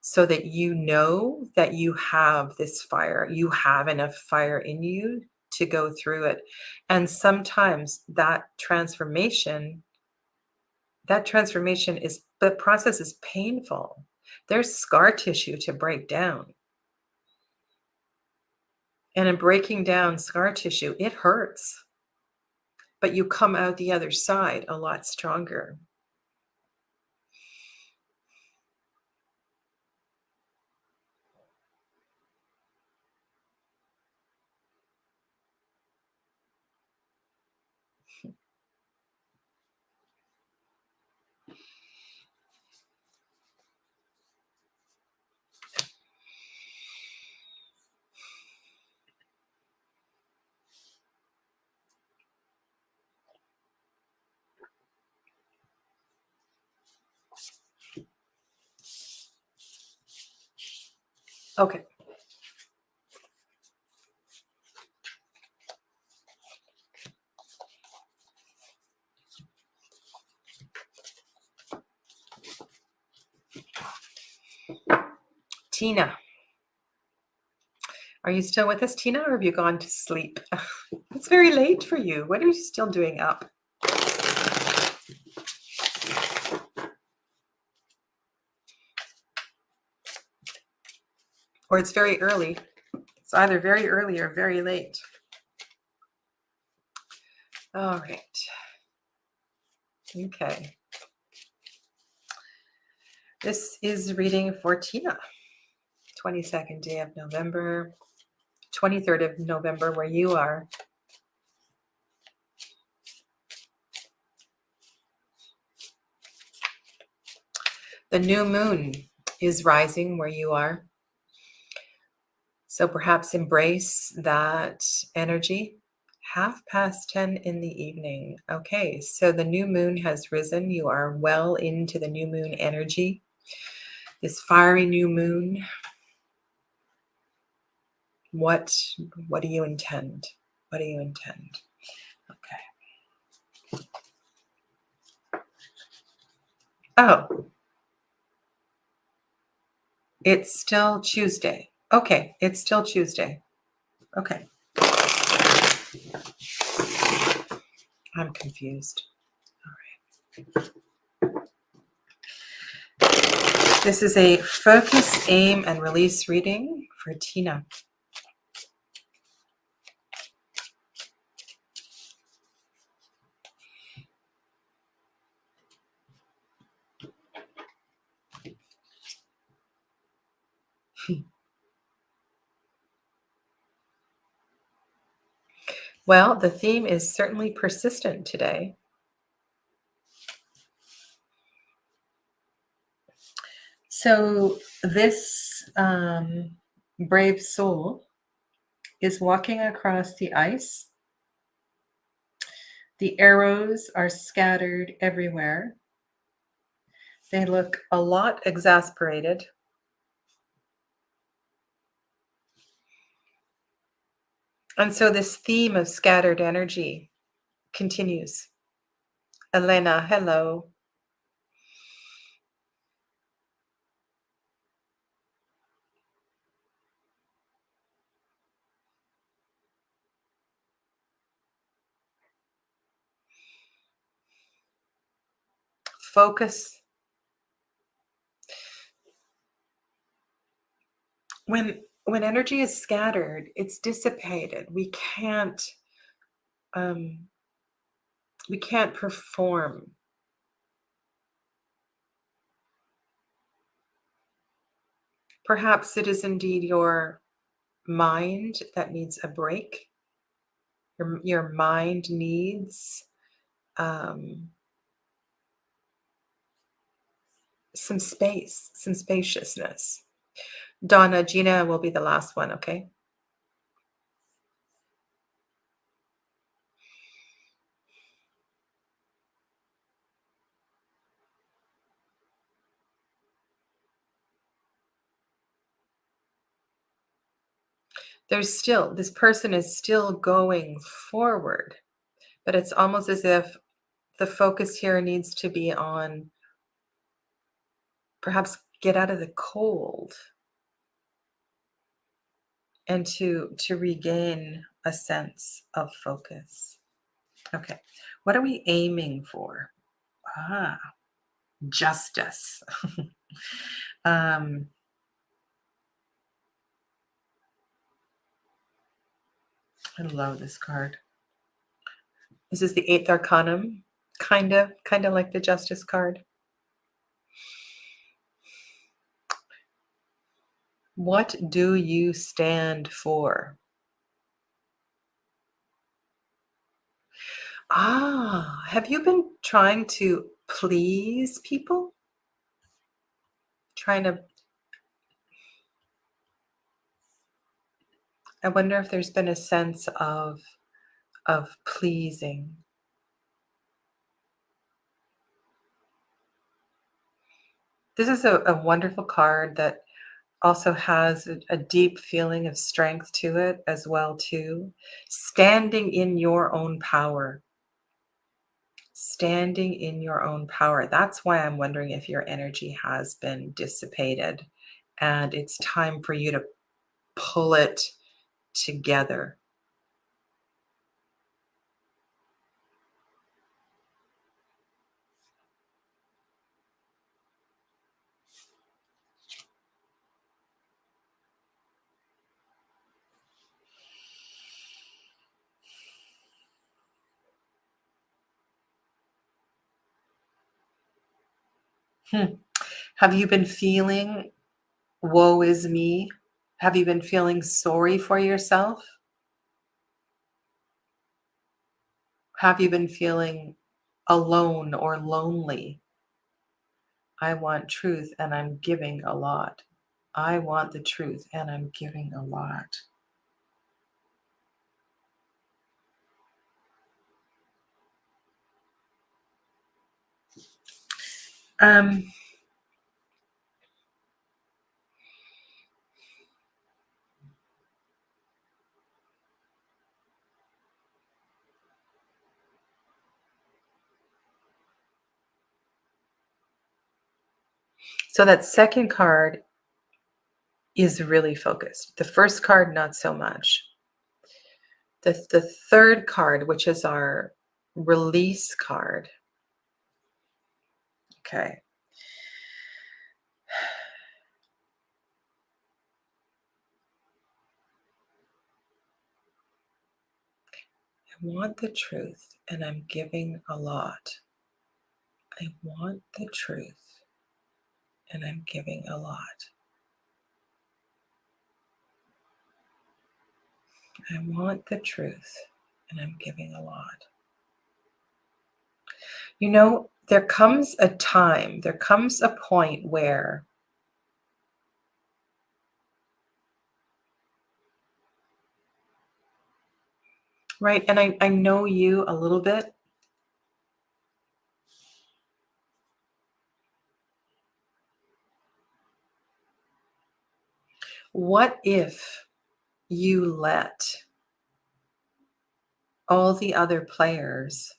[SPEAKER 1] so that you know that you have this fire. You have enough fire in you to go through it. And sometimes that transformation is the process is painful. There's scar tissue to break down. And in breaking down scar tissue, it hurts, but you come out the other side a lot stronger. Okay. Tina. Are you still with us, Tina, or have you gone to sleep? It's very late for you. What are you still doing up? Or it's very early. It's either very early or very late. All right. Okay. This is reading for Tina. 22nd day of November, 23rd of November, where you are. The new moon is rising where you are. So perhaps embrace that energy. 10:30 in the evening. Okay, so the new moon has risen. You are well into the new moon energy. This fiery new moon. What do you intend? What do you intend? Okay. Oh, it's still Tuesday. Okay, it's still Tuesday. Okay. I'm confused. All right. This is a focus, aim, and release reading for Tina. Well, the theme is certainly persistent today. So this brave soul is walking across the ice. The arrows are scattered everywhere. They look a lot exasperated. And so this theme of scattered energy continues. Elena, hello. Focus. When energy is scattered, it's dissipated. We can't perform. Perhaps it is indeed your mind that needs a break. Your mind needs some space, some spaciousness. Donna, Gina will be the last one, okay? This person is still going forward, but it's almost as if the focus here needs to be on perhaps get out of the cold and to regain a sense of focus. Okay, what are we aiming for? Justice. um, I love this card. This is the Eighth Arcanum, kind of like the Justice card. What do you stand for? Have you been trying to please people? I wonder if there's been a sense of pleasing. This is a wonderful card that also has a deep feeling of strength to it as well too. Standing in your own power. Standing in your own power. That's why I'm wondering if your energy has been dissipated and it's time for you to pull it together. Have you been feeling woe is me? Have you been feeling sorry for yourself? Have you been feeling alone or lonely? I want truth and I'm giving a lot. I want the truth and I'm giving a lot. So that second card is really focused. The first card, not so much. The third card, which is our release card. Okay. I want the truth and I'm giving a lot. I want the truth and I'm giving a lot. I want the truth and I'm giving a lot. You know, there comes a time, there comes a point where right, and I know you a little bit. What if you let all the other players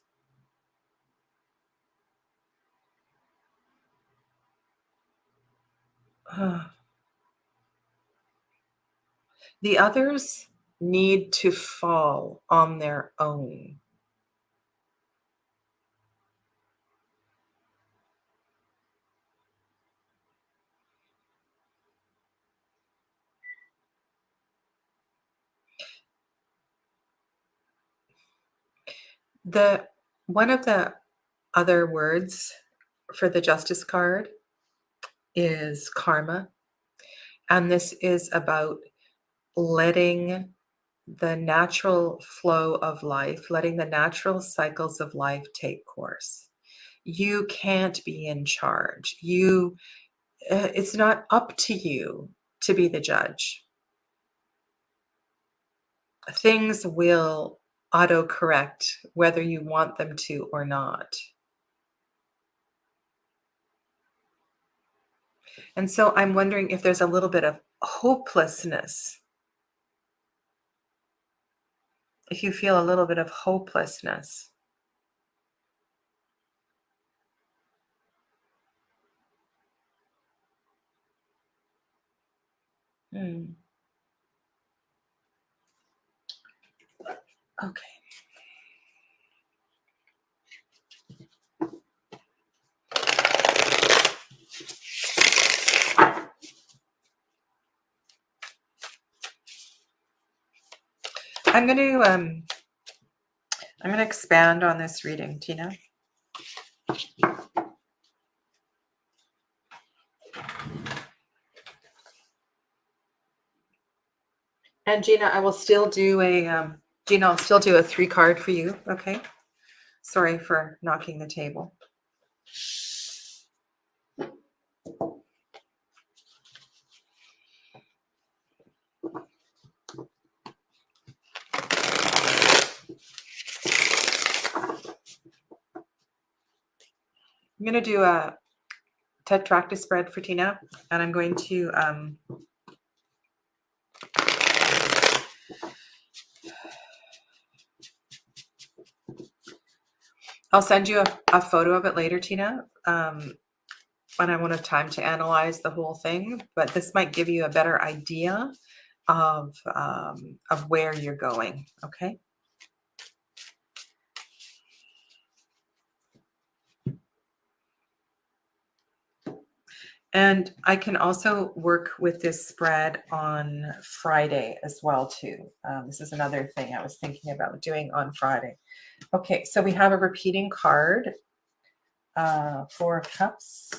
[SPEAKER 1] the others need to fall on their own. The one of the other words for the Justice card is karma. And this is about letting the natural flow of life, letting the natural cycles of life take course. You can't be in charge. It's not up to you to be the judge. Things will autocorrect whether you want them to or not. And so I'm wondering if there's a little bit of hopelessness. If you feel a little bit of hopelessness. Hmm. Okay. I'm going to expand on this reading, Tina. And Gina, I will still do a Gina, I'll still do a 3 card for you. Okay. Sorry for knocking the table. I'm going to do a tetractys spread for Tina, and I'm going to I'll send you a photo of it later, Tina, when I won't have time to analyze the whole thing. But this might give you a better idea of where you're going. Okay. And I can also work with this spread on Friday as well, too. This is another thing I was thinking about doing on Friday. Okay, so we have a repeating card, 4 of Cups.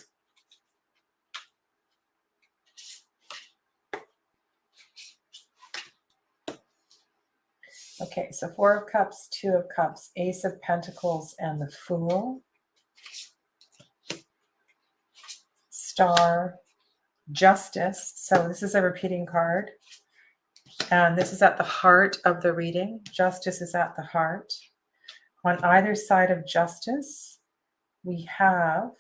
[SPEAKER 1] Okay, so 4 of Cups, 2 of Cups, Ace of Pentacles, and the Fool. Star, Justice. So this is a repeating card. And this is at the heart of the reading. Justice is at the heart. On either side of Justice, we have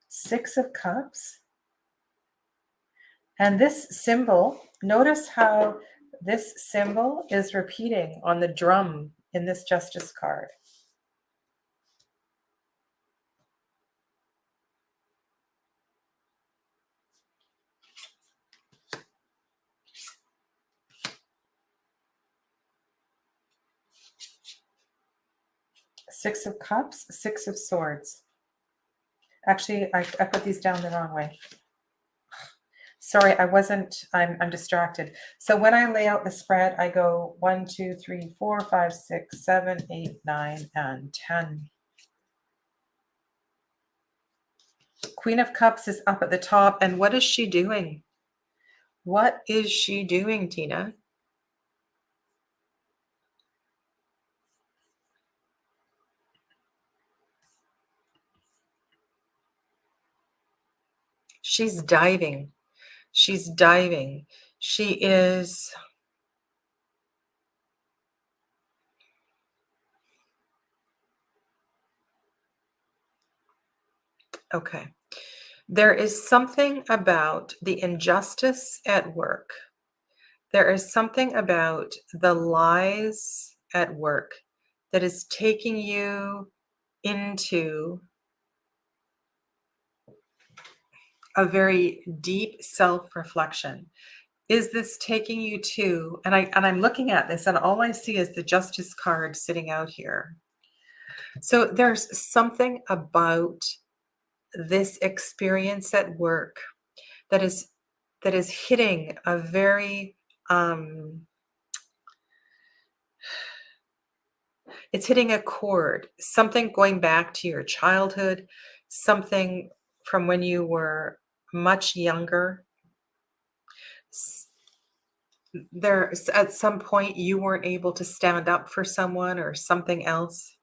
[SPEAKER 1] 6 of Cups. And this symbol, notice how this symbol is repeating on the drum in this Justice card. Six of Cups, 6 of Swords. Actually, I put these down the wrong way. Sorry, I'm distracted. So when I lay out the spread, I go 1, 2, 3, 4, 5, 6, 7, 8, 9, and 10. Queen of Cups is up at the top. And what is she doing? What is she doing, Tina? She's diving. She's diving. She is... Okay. There is something about the injustice at work. There is something about the lies at work that is taking you into a very deep self-reflection. Is this taking you to, and I'm looking at this and all I see is the Justice card sitting out here. So there's something about this experience at work that is hitting a very it's hitting a chord, something going back to your childhood, something from when you were much younger. There, at some point, you weren't able to stand up for someone or something else.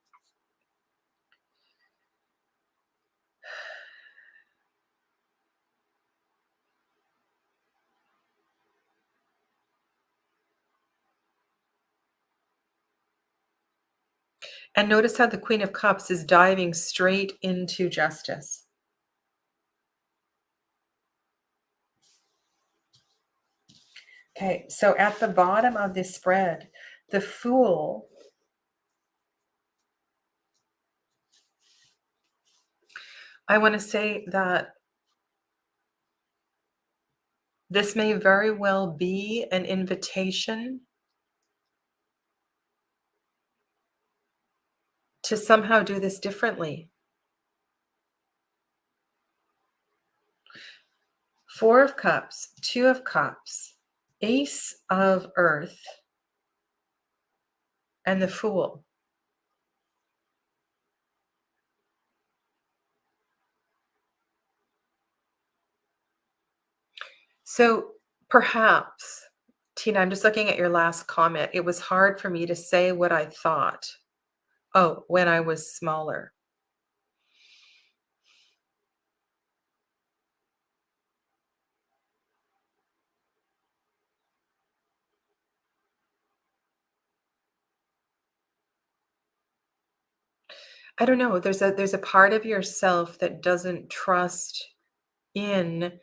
[SPEAKER 1] And notice how the Queen of Cups is diving straight into justice. Okay, so at the bottom of this spread, the Fool, I want to say that this may very well be an invitation to somehow do this differently. 4 of Cups, 2 of Cups. Ace of Earth and the Fool. So perhaps, Tina, I'm just looking at your last comment. It was hard for me to say what I thought. Oh, when I was smaller. I don't know. There's a part of yourself that doesn't trust in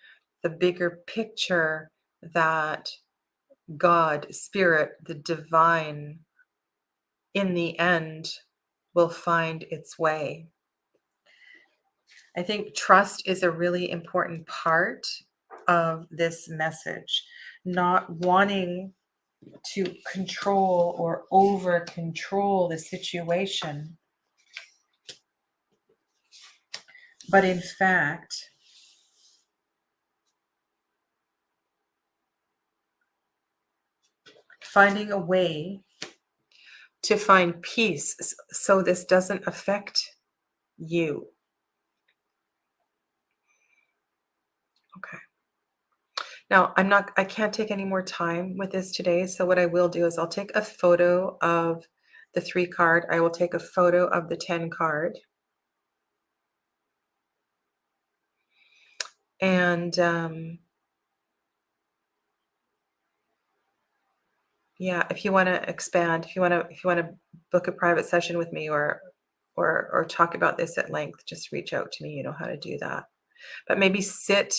[SPEAKER 1] the bigger picture that God, spirit, the divine, in the end will find its way. I think trust is a really important part of this message. Not wanting to control or over control the situation, but in fact, finding a way to find peace so this doesn't affect you. Okay. Now, I can't take any more time with this today. So what I will do is I'll take a photo of the 3 card. I will take a photo of the 10 card. And yeah, if you want to expand, if you want to book a private session with me or talk about this at length, just reach out to me. You know how to do that. But maybe sit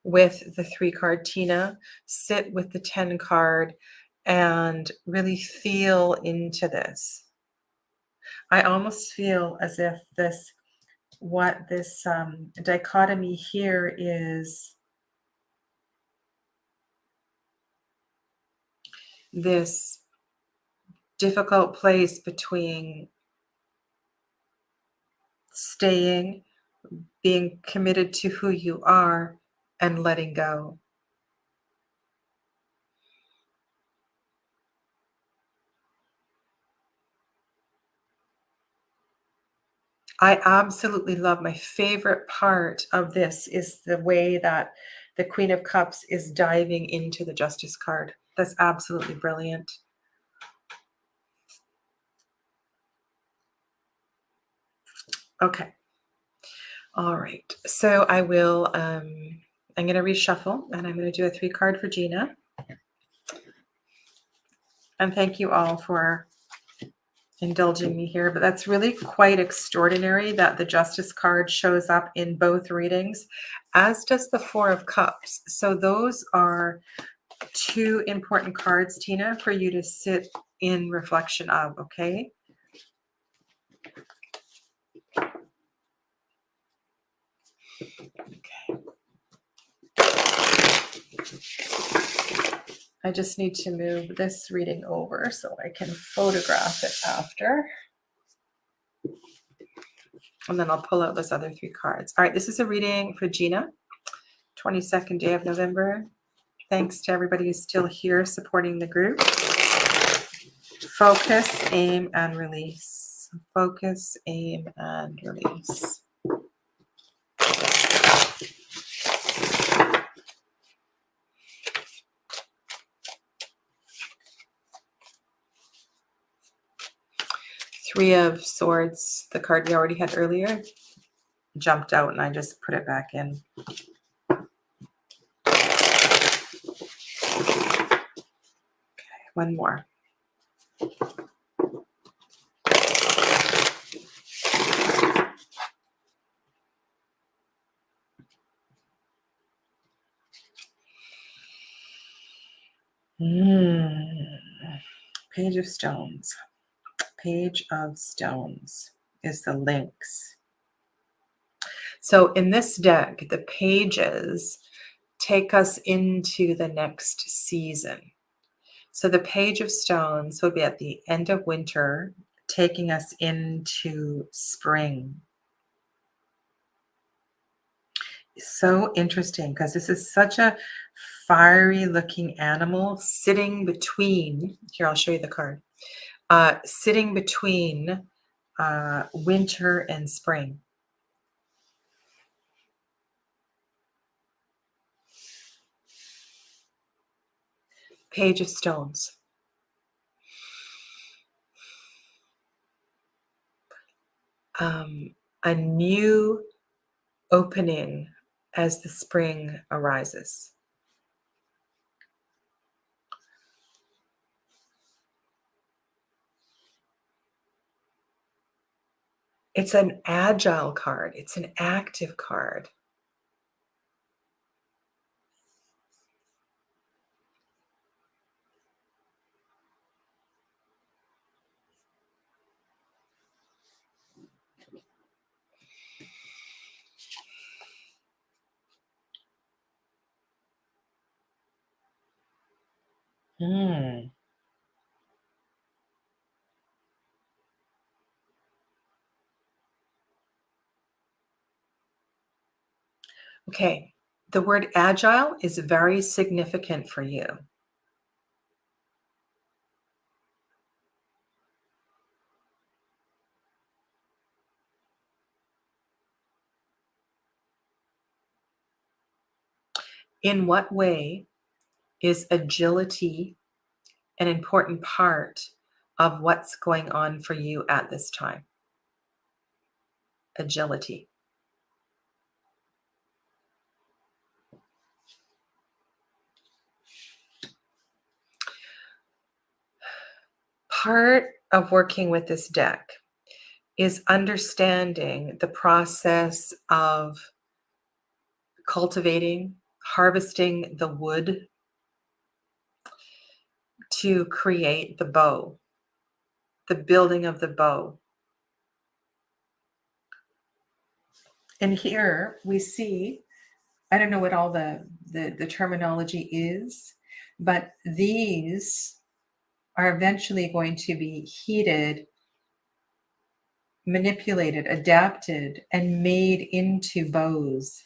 [SPEAKER 1] with the 3 card, Tina, sit with the 10 card and really feel into this. I almost feel as if this dichotomy here is this difficult place between staying, being committed to who you are, and letting go. I absolutely love, my favorite part of this is the way that the Queen of Cups is diving into the Justice card. That's absolutely brilliant. Okay. All right. So I will, I'm going to reshuffle and I'm going to do a 3 card for Gina. And thank you all for indulging me here, but that's really quite extraordinary that the Justice card shows up in both readings, as does the 4 of Cups. So those are 2 important cards, Tina, for you to sit in reflection of, okay? Okay. I just need to move this reading over so I can photograph it after. And then I'll pull out those other 3 cards. All right, this is a reading for Gina, 22nd day of November. Thanks to everybody who's still here supporting the group. Focus, aim, and release. Focus, aim, and release. Three of Swords, the card we already had earlier, jumped out and I just put it back in. Okay, one more. Page of Stones. Page of Stones is the links. So in this deck, the pages take us into the next season. So the Page of Stones would be at the end of winter, taking us into spring. So interesting because this is such a fiery looking animal sitting between, here, I'll show you the card, sitting between winter and spring. Page of Stones. A new opening as the spring arises. It's an agile card. It's an active card. Okay, the word agile is very significant for you. In what way is agility an important part of what's going on for you at this time? Agility. Part of working with this deck is understanding the process of cultivating, harvesting the wood to create the bow, the building of the bow. And here we see, I don't know what all the terminology is, but these are eventually going to be heated, manipulated, adapted, and made into bows.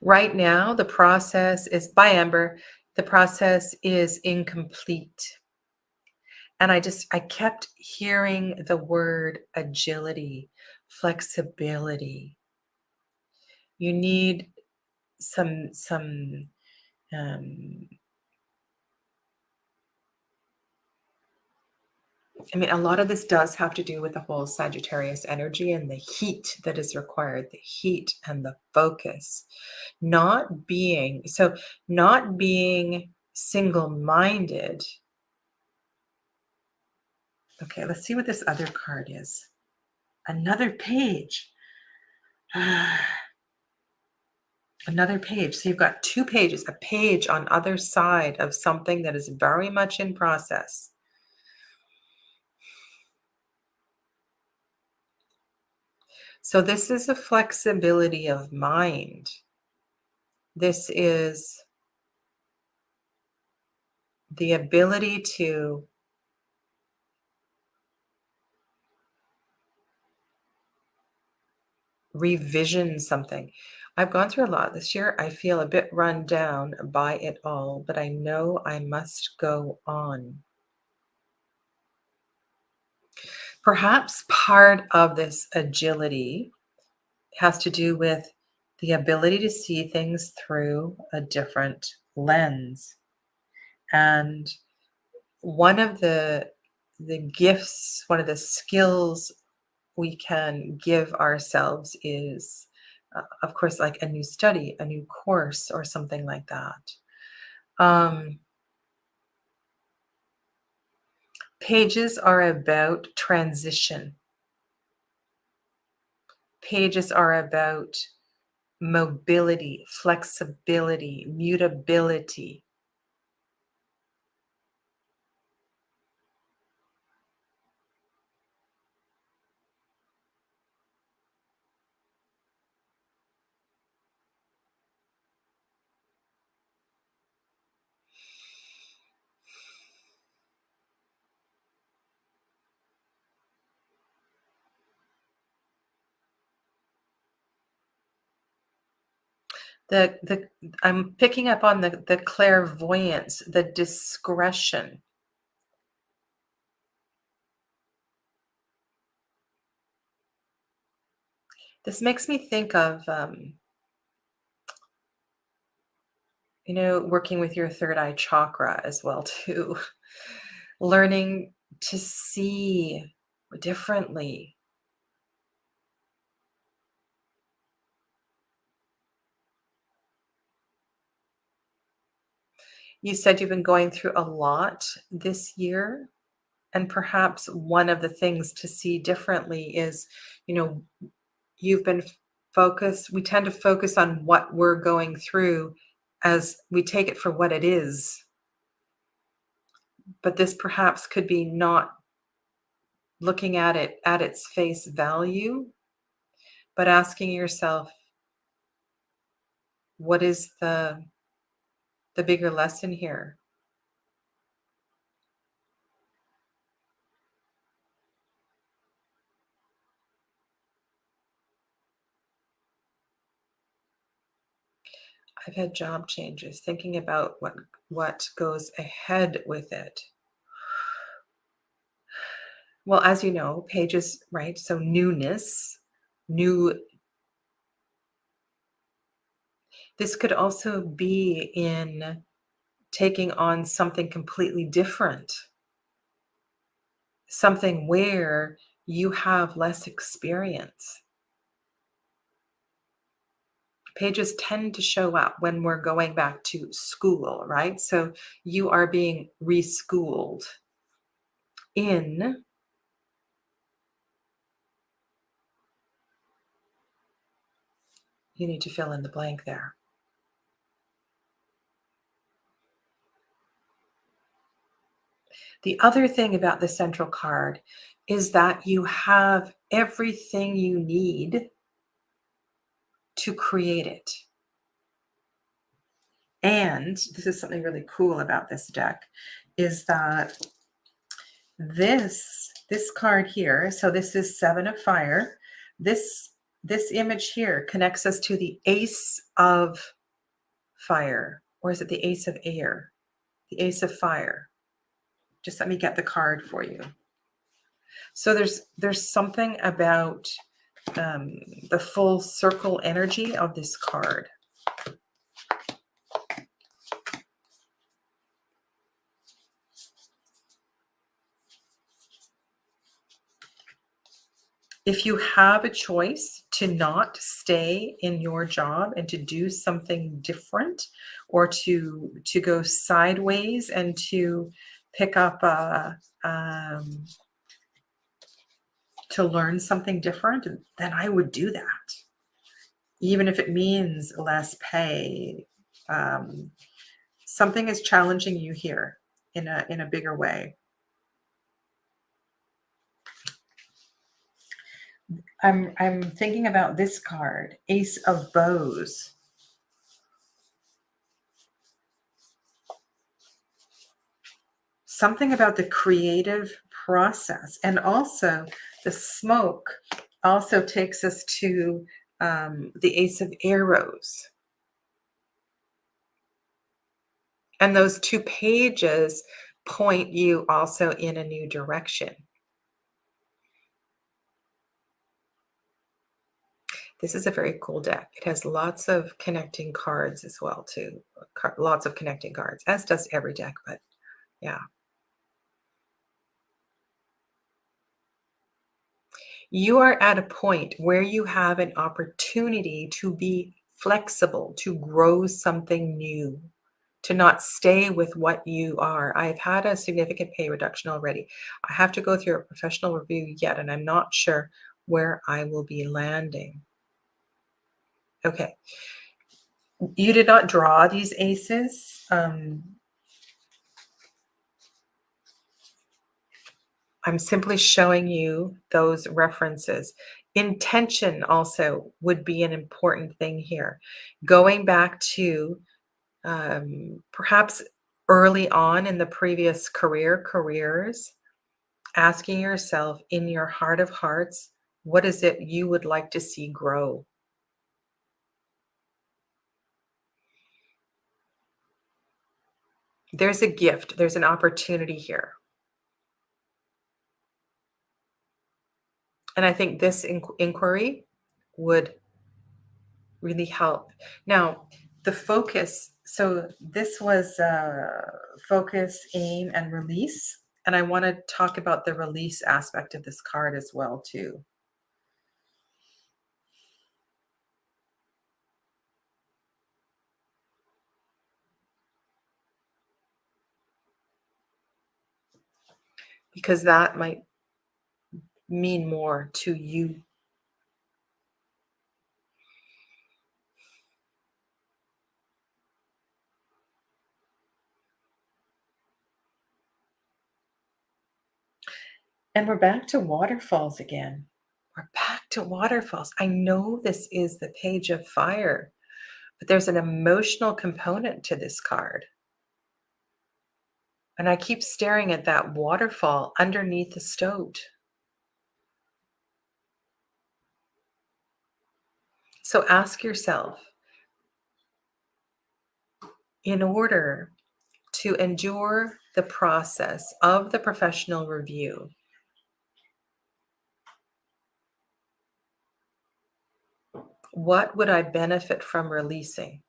[SPEAKER 1] Right now, the process is, by Amber, the process is incomplete. And I kept hearing the word agility, flexibility. You need some I mean, a lot of this does have to do with the whole Sagittarius energy and the heat that is required, the heat and the focus. Not being single-minded. Okay, let's see what this other card is. Another page. Another page. So you've got two pages, a page on either side of something that is very much in process. So this is a flexibility of mind. This is the ability to revision something. I've gone through a lot this year. I feel a bit run down by it all, but I know I must go on. Perhaps part of this agility has to do with the ability to see things through a different lens. And one of the gifts, one of the skills we can give ourselves is, of course, like a new study, a new course, or something like that. Pages are about transition. Pages are about mobility, flexibility, mutability. The I'm picking up on the clairvoyance, the discretion. This makes me think of working with your third eye chakra as well too. Learning to see differently. You said you've been going through a lot this year, and perhaps one of the things to see differently is, you know, you've been focused. We tend to focus on what we're going through as we take it for what it is. But this perhaps could be not looking at it at its face value, but asking yourself, what is the bigger lesson here? I've had job changes, thinking about what goes ahead with it. Well, as you know, pages, right? So newness, new. This could also be in taking on something completely different, something where you have less experience. Pages tend to show up when we're going back to school, right? So you are being reschooled in, you need to fill in the blank there. The other thing about the central card is that you have everything you need to create it. And this is something really cool about this deck, is that this card here, so this is Seven of Fire. This image here connects us to the Ace of Fire, or is it the Ace of Air? The Ace of Fire. Just let me get the card for you. So there's something about the full circle energy of this card. If you have a choice to not stay in your job and to do something different, or to go sideways and to pick up to learn something different, then I would do that, even if it means less pay. Something is challenging you here in a bigger way. I'm thinking about this card, Ace of Bows. Something about the creative process, and also the smoke also takes us to the Ace of Arrows. And those two pages point you also in a new direction. This is a very cool deck. It has lots of connecting cards as well, too. Lots of connecting cards, as does every deck, but yeah. You are at a point where you have an opportunity to be flexible, to grow something new, to not stay with what you are. I've had a significant pay reduction already. I have to go through a professional review yet, and I'm not sure where I will be landing. Okay. You did not draw these aces. I'm simply showing you those references. Intention also would be an important thing here. Going back to perhaps early on in the previous careers, asking yourself in your heart of hearts, what is it you would like to see grow? There's a gift, there's an opportunity here. And I think this inquiry would really help. Now, the focus, so this was focus, aim, and release. And I want to talk about the release aspect of this card as well, too. Because that might mean more to you. And we're back to waterfalls again. We're back to waterfalls. I know this is the Page of Fire, but there's an emotional component to this card. And I keep staring at that waterfall underneath the stoat. So ask yourself, in order to endure the process of the professional review, what would I benefit from releasing?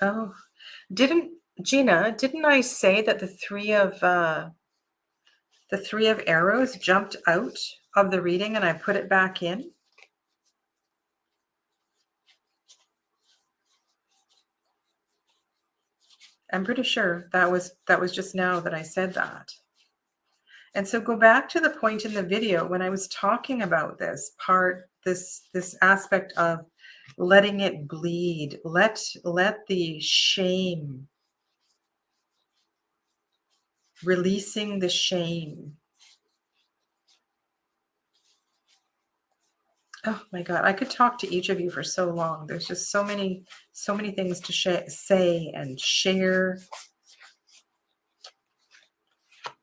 [SPEAKER 1] Oh, didn't I say that the three of arrows jumped out of the reading and I put it back in? I'm pretty sure that was just now that I said that. And so go back to the point in the video when I was talking about this aspect of letting it bleed. Let the shame, releasing the shame. Oh my God, I could talk to each of you for so long. There's just so many things to say and share.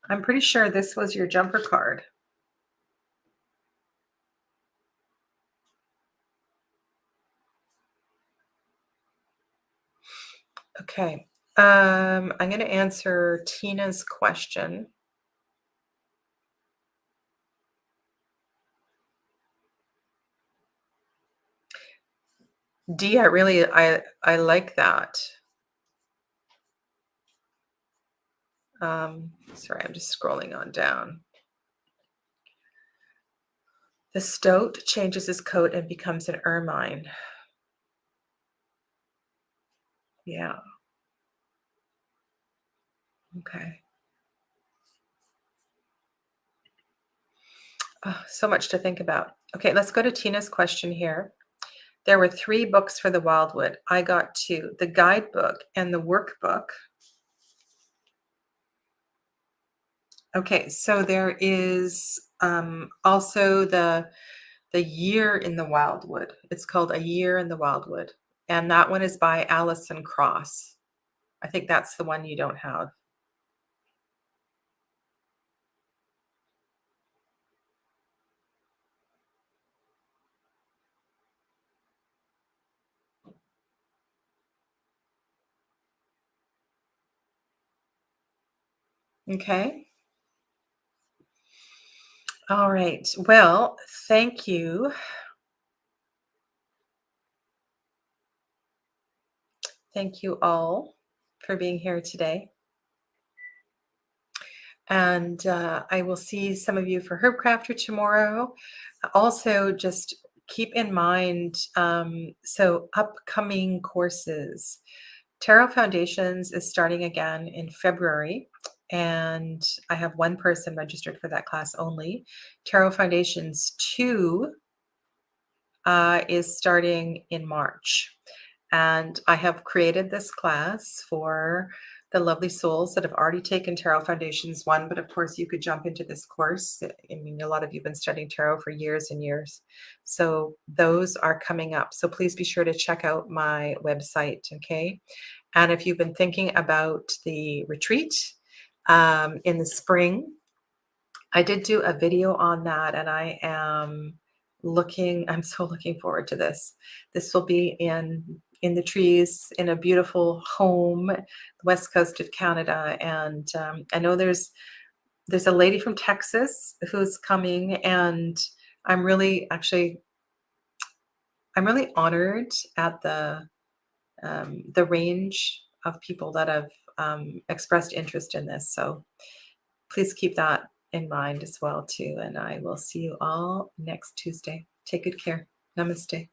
[SPEAKER 1] I'm pretty sure this was your jumper card. Okay. I'm going to answer Tina's question. D, I like that. Sorry, I'm just scrolling on down. The stoat changes his coat and becomes an ermine. Yeah. Okay. Oh, so much to think about. Okay, let's go to Tina's question here. There were 3 books for the Wildwood. I got 2, the guidebook and the workbook. Okay, so there is also the Year in the Wildwood. It's called A Year in the Wildwood. And that one is by Alison Cross. I think that's the one you don't have. Okay. All right. Well, thank you. Thank you all for being here today. And I will see some of you for Herb Crafter tomorrow. Also, just keep in mind, so upcoming courses. Tarot Foundations is starting again in February, and I have one person registered for that class only. Tarot Foundations 2 is starting in March. And I have created this class for the lovely souls that have already taken Tarot Foundations 1, but of course you could jump into this course. I mean, a lot of you have been studying tarot for years and years. So those are coming up. So please be sure to check out my website, okay? And if you've been thinking about the retreat in the spring, I did do a video on that, and I'm so looking forward to this. This will be in the trees in a beautiful home, the west coast of Canada. And I know there's a lady from Texas who's coming, and I'm really actually I'm really honored at the range of people that have expressed interest in this. So please keep that in mind as well too. And I will see you all next Tuesday. Take good care. Namaste.